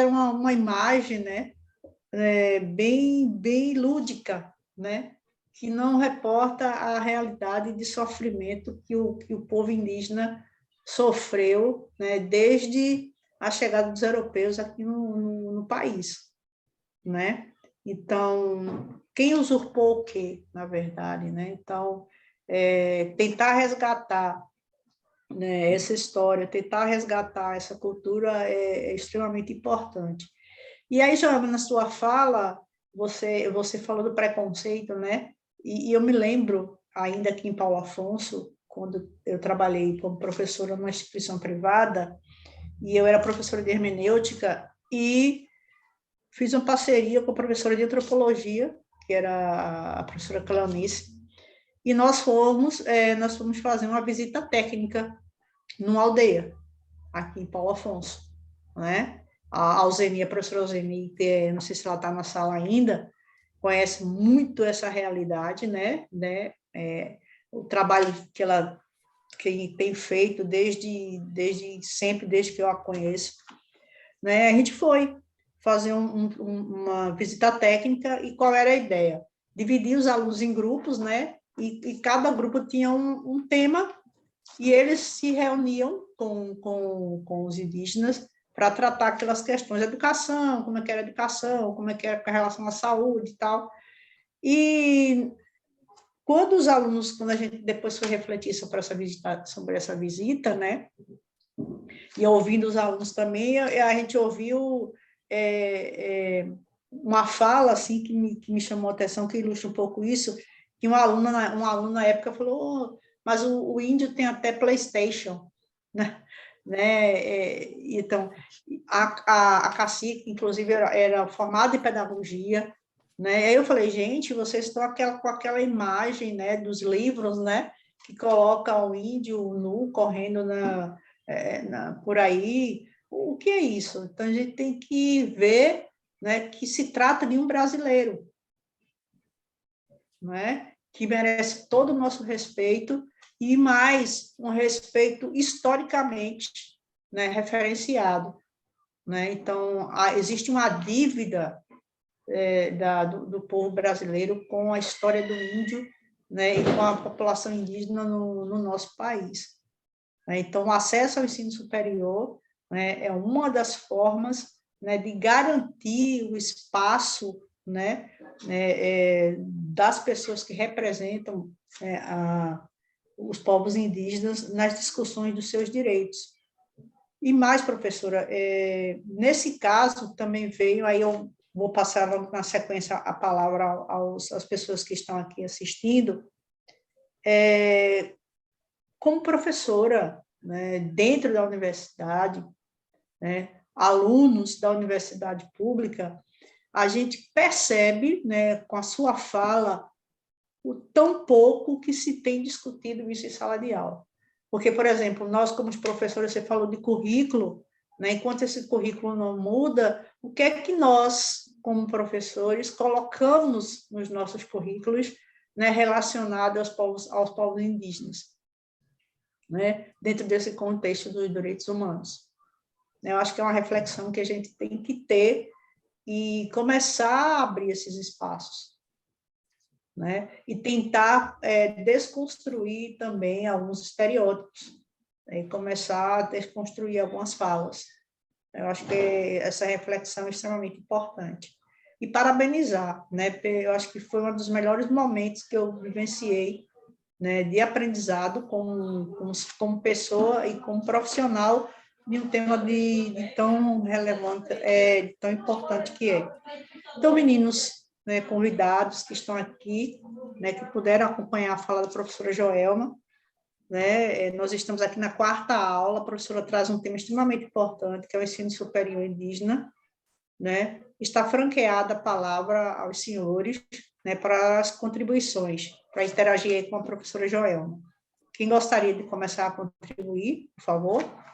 uma imagem, né? Bem lúdica, né? Que não reporta a realidade de sofrimento que o povo indígena sofreu, né? Desde a chegada dos europeus aqui no país, né? Então, quem usurpou o quê, na verdade, né? Então, tentar resgatar, né, essa história, tentar resgatar essa cultura é extremamente importante. E aí, Joana, na sua fala, você falou do preconceito, né? E eu me lembro, ainda aqui em Paulo Afonso, quando eu trabalhei como professora numa instituição privada, e eu era professora de hermenêutica, e fiz uma parceria com a professora de antropologia, que era a professora Cleonice, e nós fomos fazer uma visita técnica numa aldeia, aqui em Paulo Afonso, né? A professora Alzeni, que não sei se ela está na sala ainda, conhece muito essa realidade, né? O trabalho que tem feito desde sempre, desde que eu a conheço, né? A gente foi fazer uma visita técnica, e qual era a ideia? Dividir os alunos em grupos, né? E cada grupo tinha um tema, e eles se reuniam com os indígenas para tratar aquelas questões de educação, como é que era a educação, como é que era com relação à saúde e tal. E quando a gente depois foi refletir sobre essa visita, né, e ouvindo os alunos também, a gente ouviu uma fala assim que me chamou a atenção, que ilustra um pouco isso, que um aluno na época falou: oh, mas o índio tem até PlayStation, né? Então, a cacique, inclusive, era formada em pedagogia, né? Aí eu falei: gente, vocês estão com aquela imagem, né, dos livros, né, que coloca o índio nu correndo por aí. O que é isso? Então, a gente tem que ver né, que se trata de um brasileiro, não é? Que merece todo o nosso respeito e mais um respeito historicamente, né, referenciado, né? Então, existe uma dívida do povo brasileiro com a história do índio, né, e com a população indígena no nosso país. Então, o acesso ao ensino superior, né, é uma das formas, né, de garantir o espaço, né, das pessoas que representam os povos indígenas nas discussões dos seus direitos. E mais, professora, nesse caso também veio, aí eu vou passar na sequência a palavra às pessoas que estão aqui assistindo, como professora, né, dentro da universidade, né, alunos da universidade pública, a gente percebe, né, com a sua fala, o tão pouco que se tem discutido isso em sala de aula. Porque, por exemplo, nós, como professores, você falou de currículo, né, enquanto esse currículo não muda, o que é que nós, como professores, colocamos nos nossos currículos, né, relacionado aos povos indígenas, né, dentro desse contexto dos direitos humanos? Eu acho que é uma reflexão que a gente tem que ter e começar a abrir esses espaços, né? E tentar desconstruir também alguns estereótipos, né? E começar a desconstruir algumas falas. Eu acho que essa reflexão é extremamente importante. E parabenizar, né? Eu acho que foi um dos melhores momentos que eu vivenciei, né, de aprendizado como pessoa e como profissional de um tema de tão relevante, tão importante que é. Então, meninos, né, convidados que estão aqui, né, que puderam acompanhar a fala da professora Joelma, né, nós estamos aqui na quarta aula, a professora traz um tema extremamente importante, que é o ensino superior indígena, né, está franqueada a palavra aos senhores, né, para as contribuições, para interagir aí com a professora Joelma. Quem gostaria de começar a contribuir, por favor?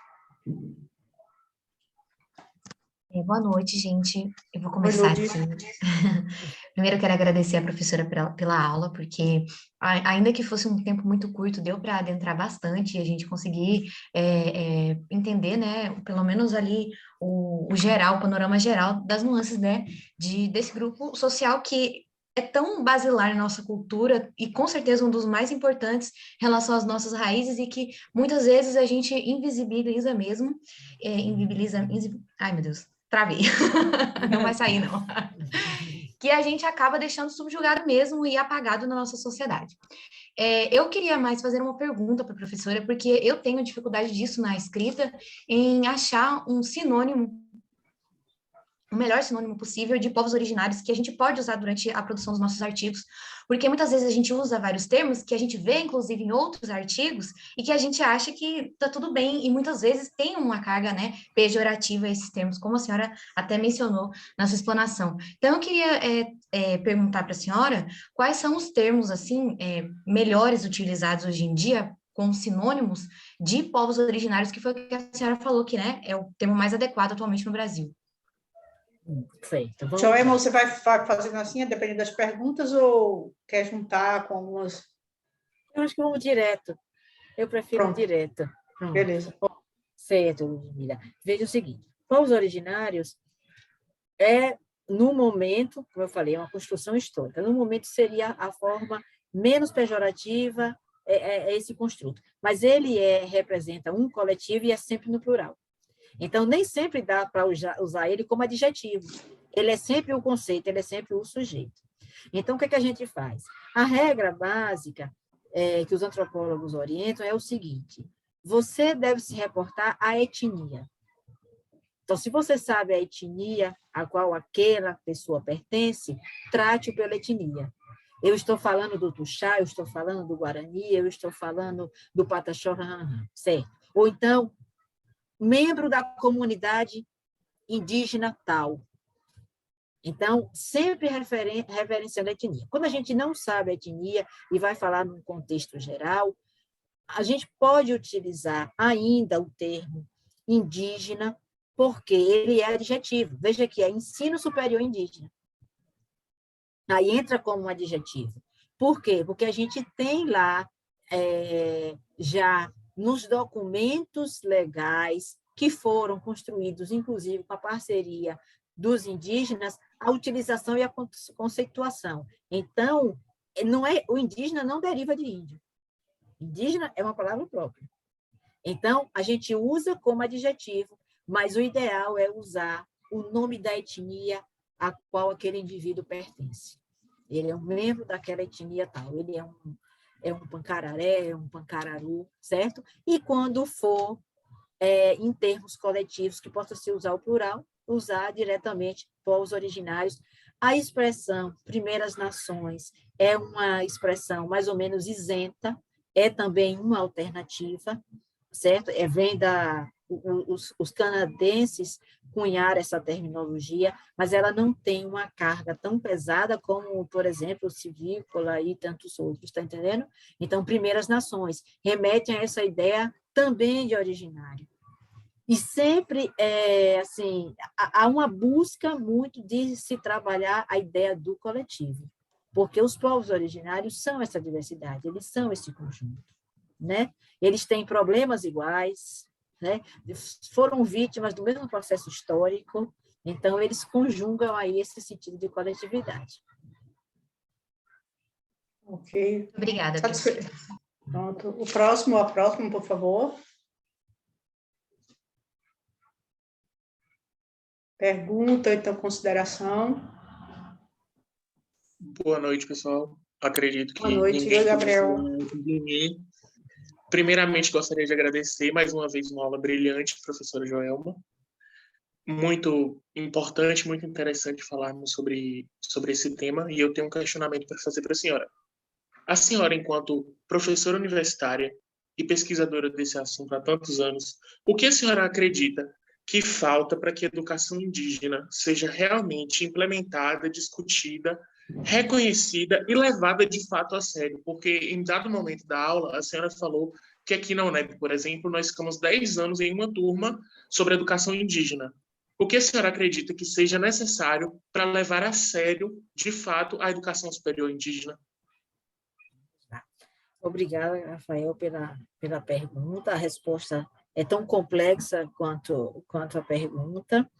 Boa noite, gente. Eu vou Boa começar noite. aqui. Primeiro, eu quero agradecer a professora pela aula, porque, ainda que fosse um tempo muito curto, deu para adentrar bastante e a gente conseguir entender, né, pelo menos ali o geral, o panorama geral das nuances, né, desse grupo social que é tão basilar na nossa cultura e com certeza um dos mais importantes em relação às nossas raízes e que muitas vezes a gente invisibiliza mesmo, ai meu Deus, travei, não vai sair não, que a gente acaba deixando subjugado mesmo e apagado na nossa sociedade. Eu queria mais fazer uma pergunta para a professora, porque eu tenho dificuldade disso na escrita, em achar um sinônimo, o melhor sinônimo possível de povos originários que a gente pode usar durante a produção dos nossos artigos, porque muitas vezes a gente usa vários termos que a gente vê, inclusive, em outros artigos, e que a gente acha que está tudo bem, e muitas vezes tem uma carga, né, pejorativa esses termos, como a senhora até mencionou na sua explanação. Então, eu queria perguntar para a senhora quais são os termos, assim, melhores utilizados hoje em dia, com sinônimos de povos originários, que foi o que a senhora falou que, né, é o termo mais adequado atualmente no Brasil. Certo. Joelma, você vai fazendo assim, dependendo das perguntas, ou quer juntar com algumas? Eu acho que vamos direto. Eu prefiro Pronto. direto. Pronto. Beleza. Certo, Ludmila. Veja o seguinte, povos originários no momento, como eu falei, é uma construção histórica. No momento seria a forma menos pejorativa esse construto. Mas ele representa um coletivo e é sempre no plural. Então, nem sempre dá para usar ele como adjetivo. Ele é sempre o conceito, ele é sempre o sujeito. Então, o que a gente faz? A regra básica que os antropólogos orientam é o seguinte: você deve se reportar à etnia. Então, se você sabe a etnia a qual aquela pessoa pertence, trate-o pela etnia. Eu estou falando do Tuxá, eu estou falando do Guarani, eu estou falando do Pataxó, certo? Ou então, membro da comunidade indígena tal. Então, sempre referenciando a etnia. Quando a gente não sabe a etnia e vai falar num contexto geral, a gente pode utilizar ainda o termo indígena, porque ele é adjetivo. Veja que é ensino superior indígena. Aí entra como um adjetivo. Por quê? Porque a gente tem lá, já nos documentos legais que foram construídos, inclusive com a parceria dos indígenas, a utilização e a conceituação. Então, o indígena não deriva de índio. Indígena é uma palavra própria. Então, a gente usa como adjetivo, mas o ideal é usar o nome da etnia a qual aquele indivíduo pertence. Ele é um membro daquela etnia tal, ele é um pancararé, é um pancararu, certo? E quando for em termos coletivos, que possa se usar o plural, usar diretamente povos originários. A expressão Primeiras Nações é uma expressão mais ou menos isenta, é também uma alternativa, certo? Vem os canadenses cunharam essa terminologia, mas ela não tem uma carga tão pesada como, por exemplo, o civícola e tantos outros, está entendendo? Então, Primeiras Nações remetem a essa ideia também de originário. E sempre, assim, há uma busca muito de se trabalhar a ideia do coletivo, porque os povos originários são essa diversidade, eles são esse conjunto, né? Eles têm problemas iguais, né? Foram vítimas do mesmo processo histórico, então eles conjugam aí esse sentido de coletividade. Ok. Obrigada, Satisfeito. Pronto. A próxima, por favor. Pergunta, então, consideração. Boa noite, pessoal. Acredito que Boa noite, ninguém Gabriel. de mim. Primeiramente, gostaria de agradecer mais uma vez uma aula brilhante, professora Joelma. Muito importante, muito interessante falarmos sobre esse tema, e eu tenho um questionamento para fazer para a senhora. A senhora, enquanto professora universitária e pesquisadora desse assunto há tantos anos, o que a senhora acredita que falta para que a educação indígena seja realmente implementada, discutida, reconhecida e levada de fato a sério? Porque em dado momento da aula, a senhora falou que aqui na UNEB, por exemplo, nós ficamos 10 anos em uma turma sobre educação indígena. O que a senhora acredita que seja necessário para levar a sério, de fato, a educação superior indígena? Obrigada, Rafael, pela pergunta. A resposta é tão complexa quanto a pergunta.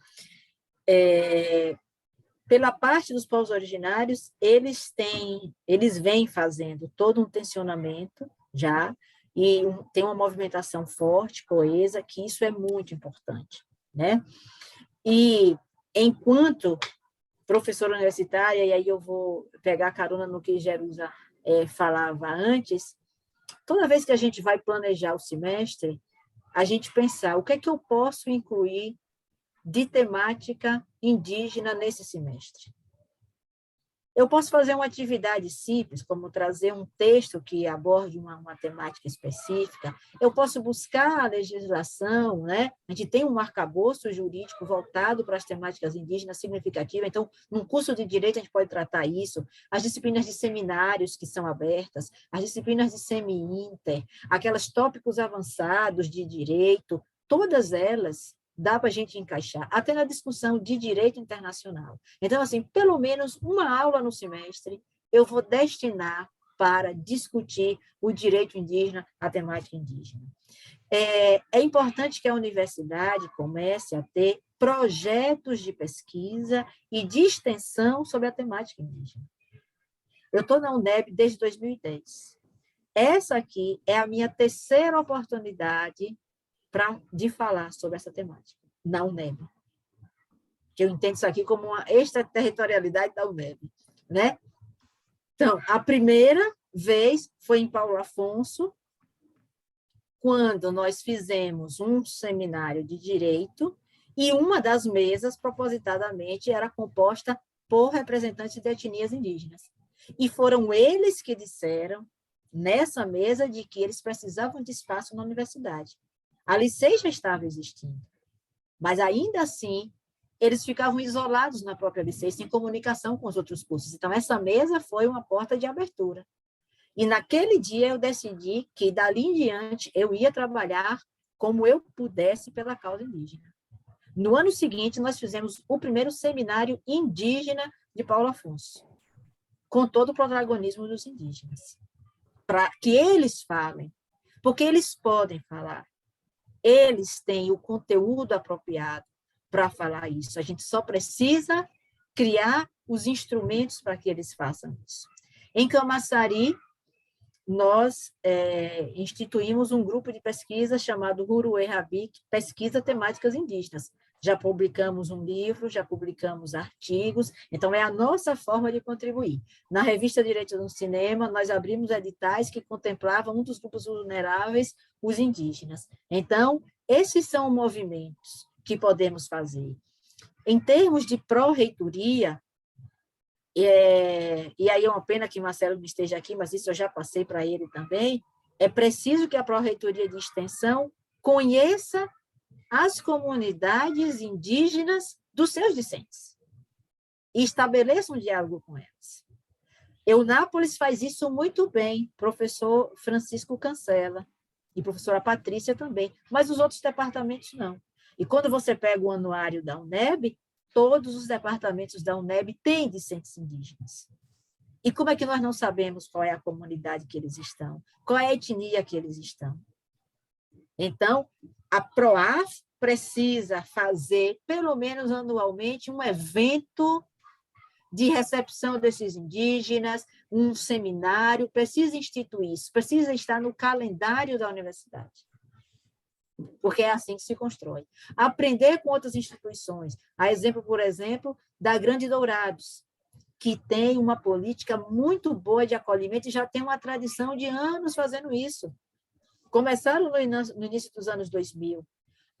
Pela parte dos povos originários, eles vêm fazendo todo um tensionamento já, e tem uma movimentação forte, coesa, que isso é muito importante, né? E, enquanto professora universitária, e aí eu vou pegar carona no que Jerusa falava antes, toda vez que a gente vai planejar o semestre, a gente pensar o que é que eu posso incluir de temática indígena nesse semestre. Eu posso fazer uma atividade simples, como trazer um texto que aborde uma temática específica. Eu posso buscar a legislação, né? A gente tem um arcabouço jurídico voltado para as temáticas indígenas significativas, então, num curso de direito, a gente pode tratar isso. As disciplinas de seminários que são abertas, as disciplinas de semi-inter, aquelas tópicos avançados de direito, todas elas dá para a gente encaixar, até na discussão de direito internacional. Então, assim, pelo menos uma aula no semestre eu vou destinar para discutir o direito indígena, a temática indígena. É importante que a universidade comece a ter projetos de pesquisa e de extensão sobre a temática indígena. Eu estou na UNEB desde 2010. Essa aqui é a minha terceira oportunidade de falar sobre essa temática na UNEB. Que eu entendo isso aqui como uma extraterritorialidade da UNEB, né? Então, a primeira vez foi em Paulo Afonso, quando nós fizemos um seminário de direito, e uma das mesas, propositadamente, era composta por representantes de etnias indígenas. E foram eles que disseram, nessa mesa, de que eles precisavam de espaço na universidade. A Licei já estava existindo, mas ainda assim eles ficavam isolados na própria Licei, sem comunicação com os outros cursos. Então, essa mesa foi uma porta de abertura. E naquele dia eu decidi que, dali em diante, eu ia trabalhar como eu pudesse pela causa indígena. No ano seguinte, nós fizemos o primeiro seminário indígena de Paulo Afonso, com todo o protagonismo dos indígenas, para que eles falem, porque eles podem falar, eles têm o conteúdo apropriado para falar isso. A gente só precisa criar os instrumentos para que eles façam isso. Em Camaçari, nós instituímos um grupo de pesquisa chamado Huruê Rabi, Pesquisa Temáticas Indígenas. Já publicamos um livro, já publicamos artigos, então é a nossa forma de contribuir. Na revista Direito no Cinema, nós abrimos editais que contemplavam um dos grupos vulneráveis, os indígenas. Então, esses são movimentos que podemos fazer. Em termos de pró-reitoria, e aí é uma pena que Marcelo não esteja aqui, mas isso eu já passei para ele também, é preciso que a pró-reitoria de extensão conheça as comunidades indígenas dos seus discentes e estabeleça um diálogo com elas. Eunápolis faz isso muito bem, professor Francisco Cancela e professora Patrícia também, mas os outros departamentos não. E quando você pega o anuário da UNEB, todos os departamentos da UNEB têm discentes indígenas. E como é que nós não sabemos qual é a comunidade que eles estão? Qual é a etnia que eles estão? Então, a PROAF precisa fazer, pelo menos anualmente, um evento de recepção desses indígenas, um seminário, precisa instituir isso, precisa estar no calendário da universidade. Porque é assim que se constrói. Aprender com outras instituições. A exemplo, por exemplo, da Grande Dourados, que tem uma política muito boa de acolhimento e já tem uma tradição de anos fazendo isso. Começaram no início dos anos 2000.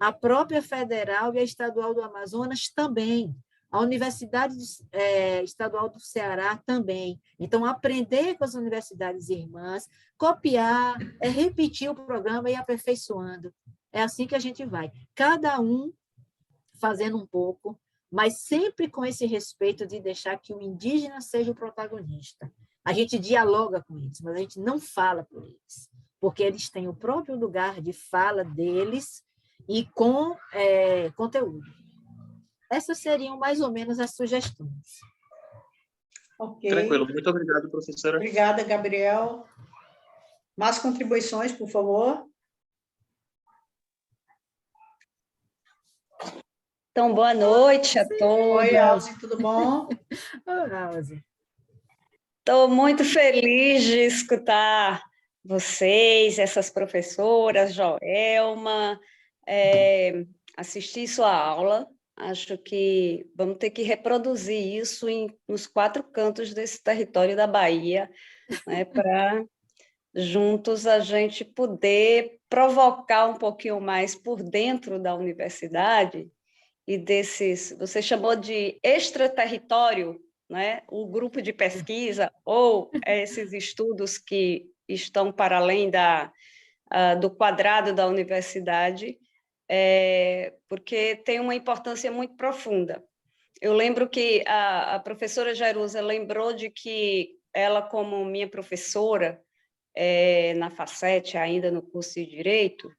A própria Federal e a Estadual do Amazonas também. A Universidade Estadual do Ceará também. Então, aprender com as universidades irmãs, copiar, repetir o programa e ir aperfeiçoando. É assim que a gente vai. Cada um fazendo um pouco, mas sempre com esse respeito de deixar que o indígena seja o protagonista. A gente dialoga com eles, mas a gente não fala por eles, porque eles têm o próprio lugar de fala deles e com conteúdo. Essas seriam mais ou menos as sugestões. Ok. Tranquilo. Muito obrigado, professora. Obrigada, Gabriel. Mais contribuições, por favor. Então, boa noite a todos. Oi, Alzi, tudo bom? Oi, Alzi. Estou muito feliz de escutar vocês, essas professoras, Joelma, assistir sua aula. Acho que vamos ter que reproduzir isso nos 4 cantos desse território da Bahia, né, para juntos a gente poder provocar um pouquinho mais por dentro da universidade e desses, você chamou de extraterritório, né? O grupo de pesquisa ou esses estudos que estão para além do quadrado da universidade, porque tem uma importância muito profunda. Eu lembro que a professora Jerusa lembrou de que ela, como minha professora, na Facete, ainda no curso de Direito,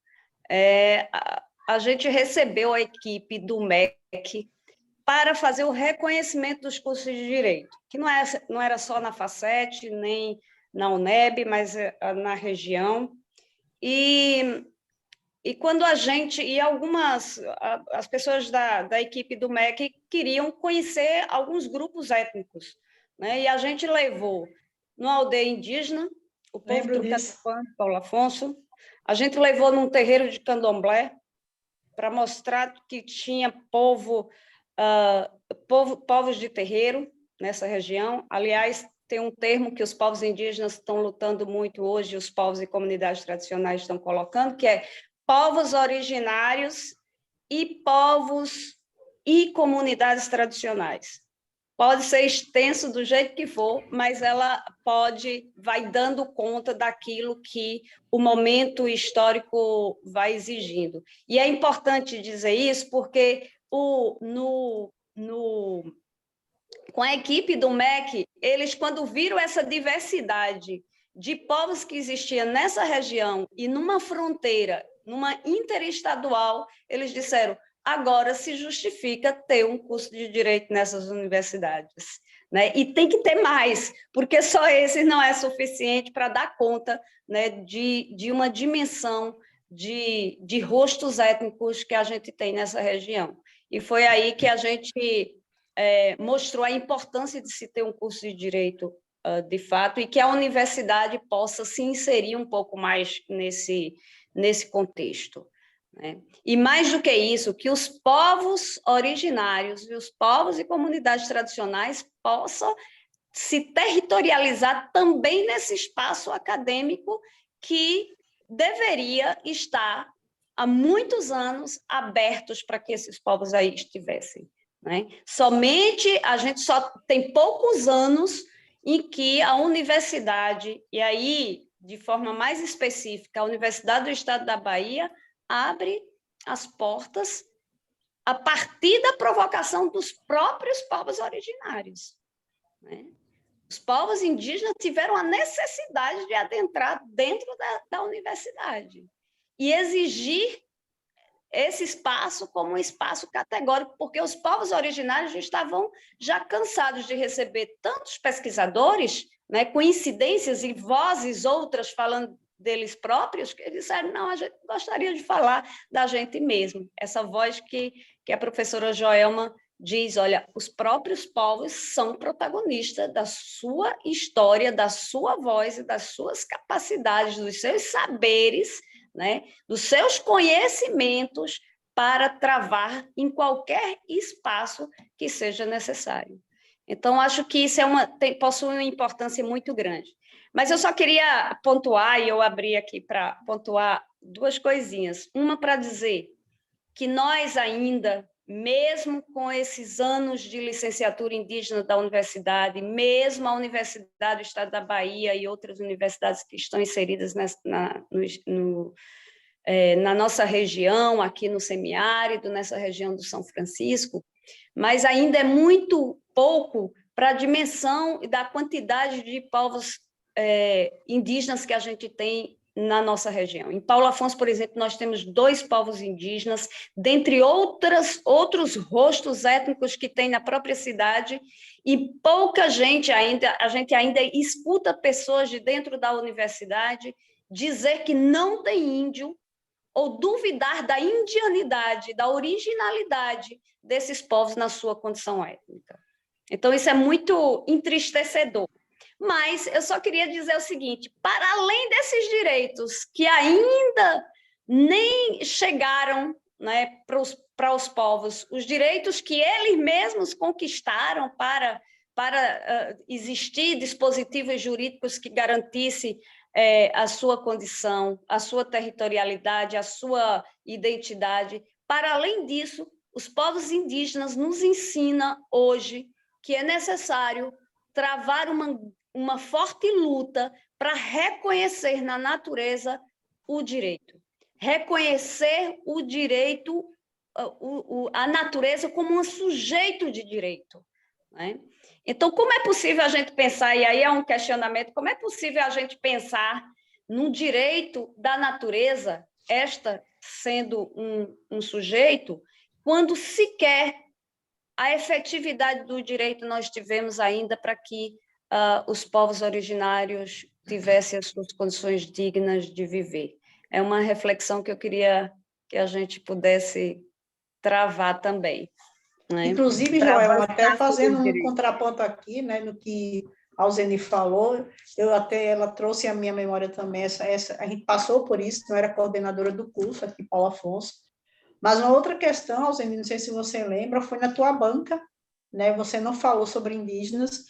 a gente recebeu a equipe do MEC para fazer o reconhecimento dos cursos de Direito, que não era só na Facete, nem na UNEB, mas na região. E quando a gente... E as pessoas da equipe do MEC queriam conhecer alguns grupos étnicos, né? E a gente levou numa aldeia indígena, o povo Trucatupã, Paulo Afonso, a gente levou num terreiro de candomblé, para mostrar que tinha povos de terreiro nessa região. Aliás, tem um termo que os povos indígenas estão lutando muito hoje, os povos e comunidades tradicionais estão colocando, que é povos originários e povos e comunidades tradicionais. Pode ser extenso do jeito que for, mas ela vai dando conta daquilo que o momento histórico vai exigindo. E é importante dizer isso porque com a equipe do MEC, eles, quando viram essa diversidade de povos que existia nessa região e numa fronteira, numa interestadual, eles disseram: agora se justifica ter um curso de direito nessas universidades, né? E tem que ter mais, porque só esse não é suficiente para dar conta, né, de uma dimensão de rostos étnicos que a gente tem nessa região. E foi aí que a gente mostrou a importância de se ter um curso de direito de fato, e que a universidade possa se inserir um pouco mais nesse contexto, né? E mais do que isso, que os povos originários e os povos e comunidades tradicionais possam se territorializar também nesse espaço acadêmico que deveria estar há muitos anos abertos para que esses povos aí estivessem, né? Somente a gente só tem poucos anos em que a universidade, e aí, de forma mais específica, a Universidade do Estado da Bahia abre as portas a partir da provocação dos próprios povos originários, né? Os povos indígenas tiveram a necessidade de adentrar dentro da universidade e exigir esse espaço como um espaço categórico, porque os povos originários estavam já cansados de receber tantos pesquisadores, né, com incidências e vozes outras falando deles próprios, que eles disseram, não, a gente gostaria de falar da gente mesmo. Essa voz que a professora Joelma diz, olha, os próprios povos são protagonistas da sua história, da sua voz e das suas capacidades, dos seus saberes, né, dos seus conhecimentos para travar em qualquer espaço que seja necessário. Então, acho que isso possui uma importância muito grande. Mas eu só queria pontuar, e eu abri aqui para pontuar duas coisinhas. Uma para dizer que nós ainda, mesmo com esses anos de licenciatura indígena da universidade, mesmo a Universidade do Estado da Bahia e outras universidades que estão inseridas na nossa região, aqui no semiárido, nessa região do São Francisco, mas ainda é muito pouco para a dimensão e da quantidade de povos indígenas que a gente tem na nossa região. Em Paulo Afonso, por exemplo, nós temos 2 povos indígenas, dentre outros rostos étnicos que tem na própria cidade, e pouca gente ainda, a gente ainda escuta pessoas de dentro da universidade dizer que não tem índio ou duvidar da indianidade, da originalidade desses povos na sua condição étnica. Então, isso é muito entristecedor. Mas eu só queria dizer o seguinte, para além desses direitos que ainda nem chegaram, né, para os povos, os direitos que eles mesmos conquistaram para existir dispositivos jurídicos que garantissem a sua condição, a sua territorialidade, a sua identidade. Para além disso, os povos indígenas nos ensinam hoje que é necessário travar uma forte luta para reconhecer na natureza o direito. Reconhecer o direito, a natureza como um sujeito de direito, né? Então, como é possível a gente pensar, e aí é um questionamento, como é possível a gente pensar num direito da natureza, esta sendo um sujeito, quando sequer a efetividade do direito nós tivemos ainda para que os povos originários tivessem as suas condições dignas de viver. É uma reflexão que eu queria que a gente pudesse travar também, né? Inclusive, Joel, até fazendo um contraponto aqui, né, no que a Alzeni falou, ela trouxe à minha memória também, a gente passou por isso, não era coordenadora do curso aqui em Paulo Afonso, mas uma outra questão, Alzeni, não sei se você lembra, foi na tua banca, né, você não falou sobre indígenas,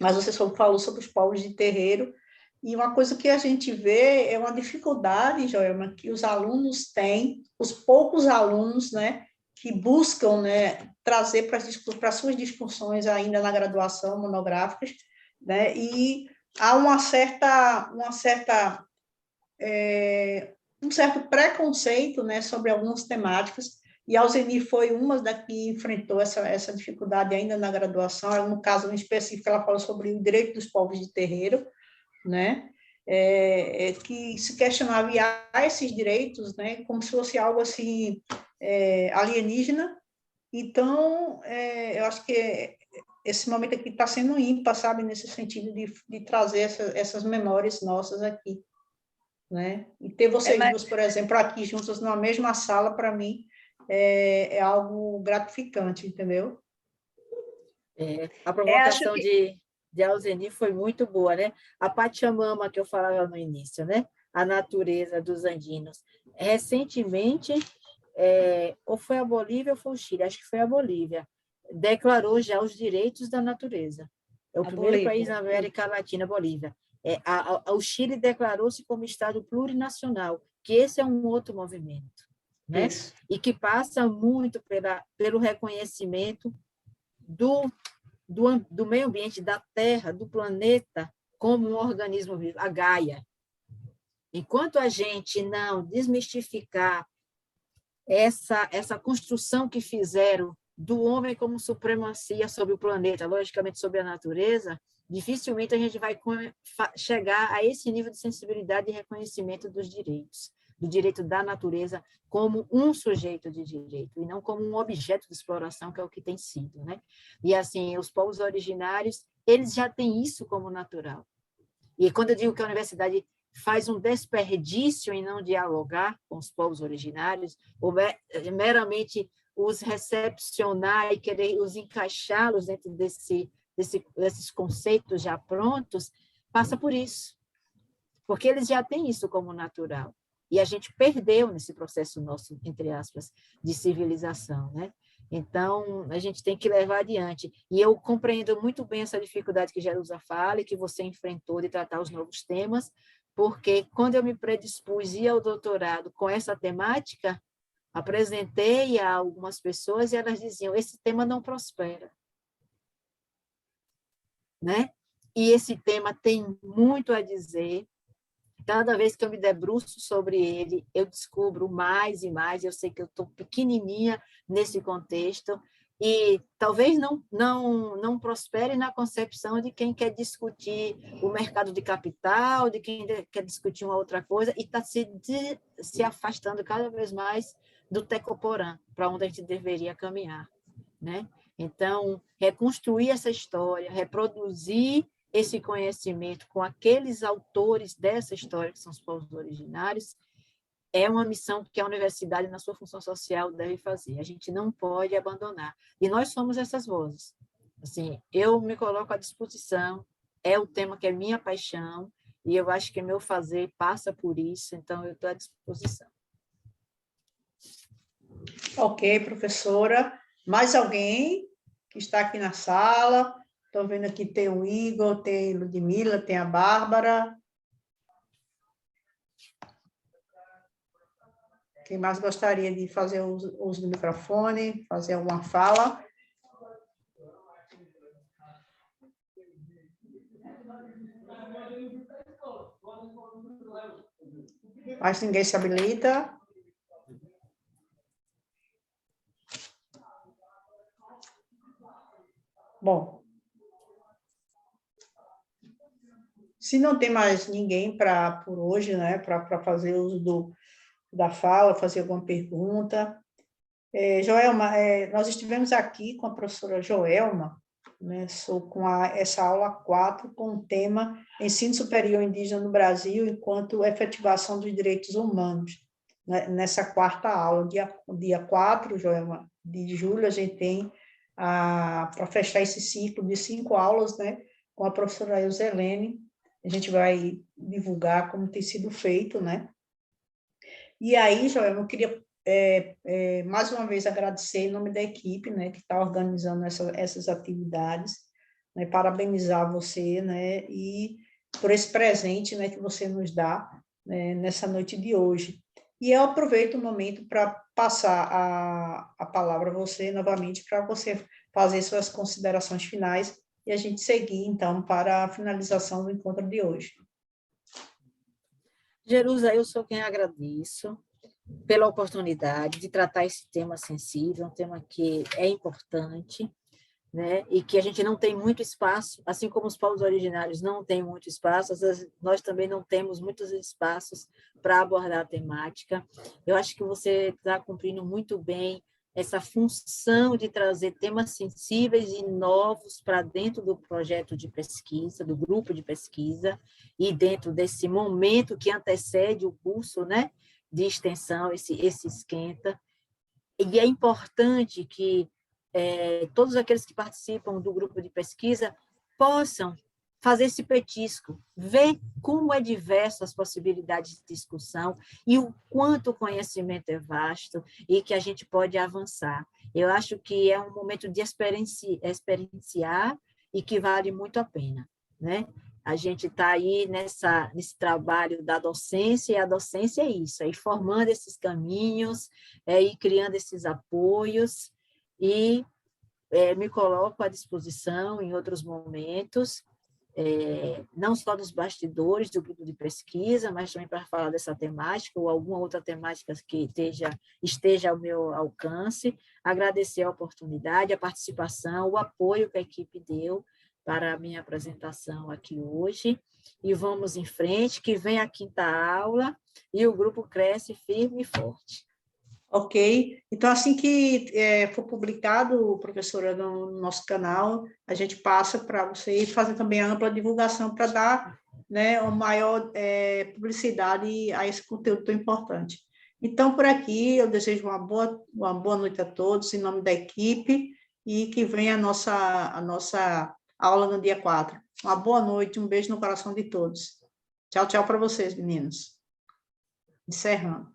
mas você falou sobre os povos de terreiro, e uma coisa que a gente vê é uma dificuldade, Joelma, que os alunos têm, os poucos alunos, né, que buscam, né, trazer para suas discussões ainda na graduação, monográficas, né, e há um certo preconceito, né, sobre algumas temáticas, e a Alzeni foi uma da que enfrentou essa dificuldade ainda na graduação, no caso em específico, ela falou sobre o direito dos povos de terreiro, né, que se questionava esses direitos, né, como se fosse algo assim alienígena. Então, eu acho que esse momento aqui está sendo ímpar, sabe, nesse sentido de trazer essas memórias nossas aqui, né? E ter vocês duas, por exemplo, aqui juntas numa mesma sala, para mim, é algo gratificante, entendeu? A provocação de Alzeni foi muito boa, né? A Pachamama, que eu falava no início, né? A natureza dos andinos. Recentemente, ou foi a Bolívia ou foi o Chile, acho que foi a Bolívia, declarou já os direitos da natureza. É o primeiro país na América Latina, Bolívia. O Chile declarou-se como Estado plurinacional, que esse é um outro movimento, né? Isso. E que passa muito pelo reconhecimento do meio ambiente, da Terra, do planeta, como um organismo vivo, a Gaia. Enquanto a gente não desmistificar essa construção que fizeram do homem como supremacia sobre o planeta, logicamente sobre a natureza, dificilmente a gente vai chegar a esse nível de sensibilidade e reconhecimento dos direitos, do direito da natureza como um sujeito de direito, e não como um objeto de exploração, que é o que tem sido, né? E, assim, os povos originários, eles já têm isso como natural. E quando eu digo que a universidade faz um desperdício em não dialogar com os povos originários, ou meramente os recepcionar e querer os encaixá-los dentro desses conceitos já prontos, passa por isso. Porque eles já têm isso como natural. E a gente perdeu nesse processo nosso, entre aspas, de civilização, né? Então, a gente tem que levar adiante. E eu compreendo muito bem essa dificuldade que Jerusa fala e que você enfrentou de tratar os novos temas, porque quando eu me predispus a ir ao doutorado com essa temática, apresentei a algumas pessoas e elas diziam, esse tema não prospera, né? E esse tema tem muito a dizer. Cada vez que eu me debruço sobre ele, eu descubro mais e mais. Eu sei que eu estou pequenininha nesse contexto e talvez não prospere na concepção de quem quer discutir o mercado de capital, de quem quer discutir uma outra coisa e está se afastando cada vez mais do Tecoporã, para onde a gente deveria caminhar, né? Então, reconstruir essa história, reproduzir esse conhecimento com aqueles autores dessa história, que são os povos originários, é uma missão que a universidade, na sua função social, deve fazer. A gente não pode abandonar. E nós somos essas vozes. Assim, eu me coloco à disposição, é o tema que é minha paixão, e eu acho que meu fazer passa por isso, então eu estou à disposição. Ok, professora. Mais alguém que está aqui na sala? Estou vendo aqui, tem o Igor, tem a Ludmila, tem a Bárbara. Quem mais gostaria de fazer uso do microfone, fazer alguma fala? Mas ninguém se habilita. Bom, se não tem mais ninguém por hoje, né, para fazer uso da fala, fazer alguma pergunta. Joelma, nós estivemos aqui com a professora Joelma, né, essa aula 4, com o tema Ensino Superior Indígena no Brasil enquanto efetivação dos direitos humanos. Nessa quarta aula, dia 4, Joelma, de julho, a gente tem para fechar esse ciclo de 5 aulas, né, com a professora Euselene. A gente vai divulgar como tem sido feito, né? E aí, Joelma, eu queria mais uma vez agradecer em nome da equipe, né, que está organizando essas atividades, né, parabenizar você, né, e por esse presente, né, que você nos dá, né, nessa noite de hoje. E eu aproveito o momento para passar a palavra a você novamente, para você fazer suas considerações finais e a gente seguir, então, para a finalização do encontro de hoje. Jerusa, eu sou quem agradeço pela oportunidade de tratar esse tema sensível, um tema que é importante, né? E que a gente não tem muito espaço, assim como os povos originários não têm muito espaço, às vezes nós também não temos muitos espaços para abordar a temática. Eu acho que você está cumprindo muito bem essa função de trazer temas sensíveis e novos para dentro do projeto de pesquisa, do grupo de pesquisa, e dentro desse momento que antecede o curso, né, de extensão, esse esquenta. E é importante que todos aqueles que participam do grupo de pesquisa possam fazer esse petisco, ver como é diverso as possibilidades de discussão e o quanto o conhecimento é vasto e que a gente pode avançar. Eu acho que é um momento de experienciar e que vale muito a pena, né? A gente está aí nesse trabalho da docência, e a docência é isso, é ir formando esses caminhos, é ir criando esses apoios, e me coloco à disposição em outros momentos, não só dos bastidores do grupo de pesquisa, mas também para falar dessa temática ou alguma outra temática que esteja ao meu alcance. Agradecer a oportunidade, a participação, o apoio que a equipe deu para a minha apresentação aqui hoje, e vamos em frente, que vem a 5ª aula e o grupo cresce firme e forte. Ok, então assim que for publicado, professora, no nosso canal, a gente passa para você fazer também a ampla divulgação para dar, né, uma maior publicidade a esse conteúdo tão importante. Então, por aqui, eu desejo uma boa noite a todos, em nome da equipe, e que venha a nossa aula no dia 4. Uma boa noite, um beijo no coração de todos. Tchau, tchau para vocês, meninos. Encerrando.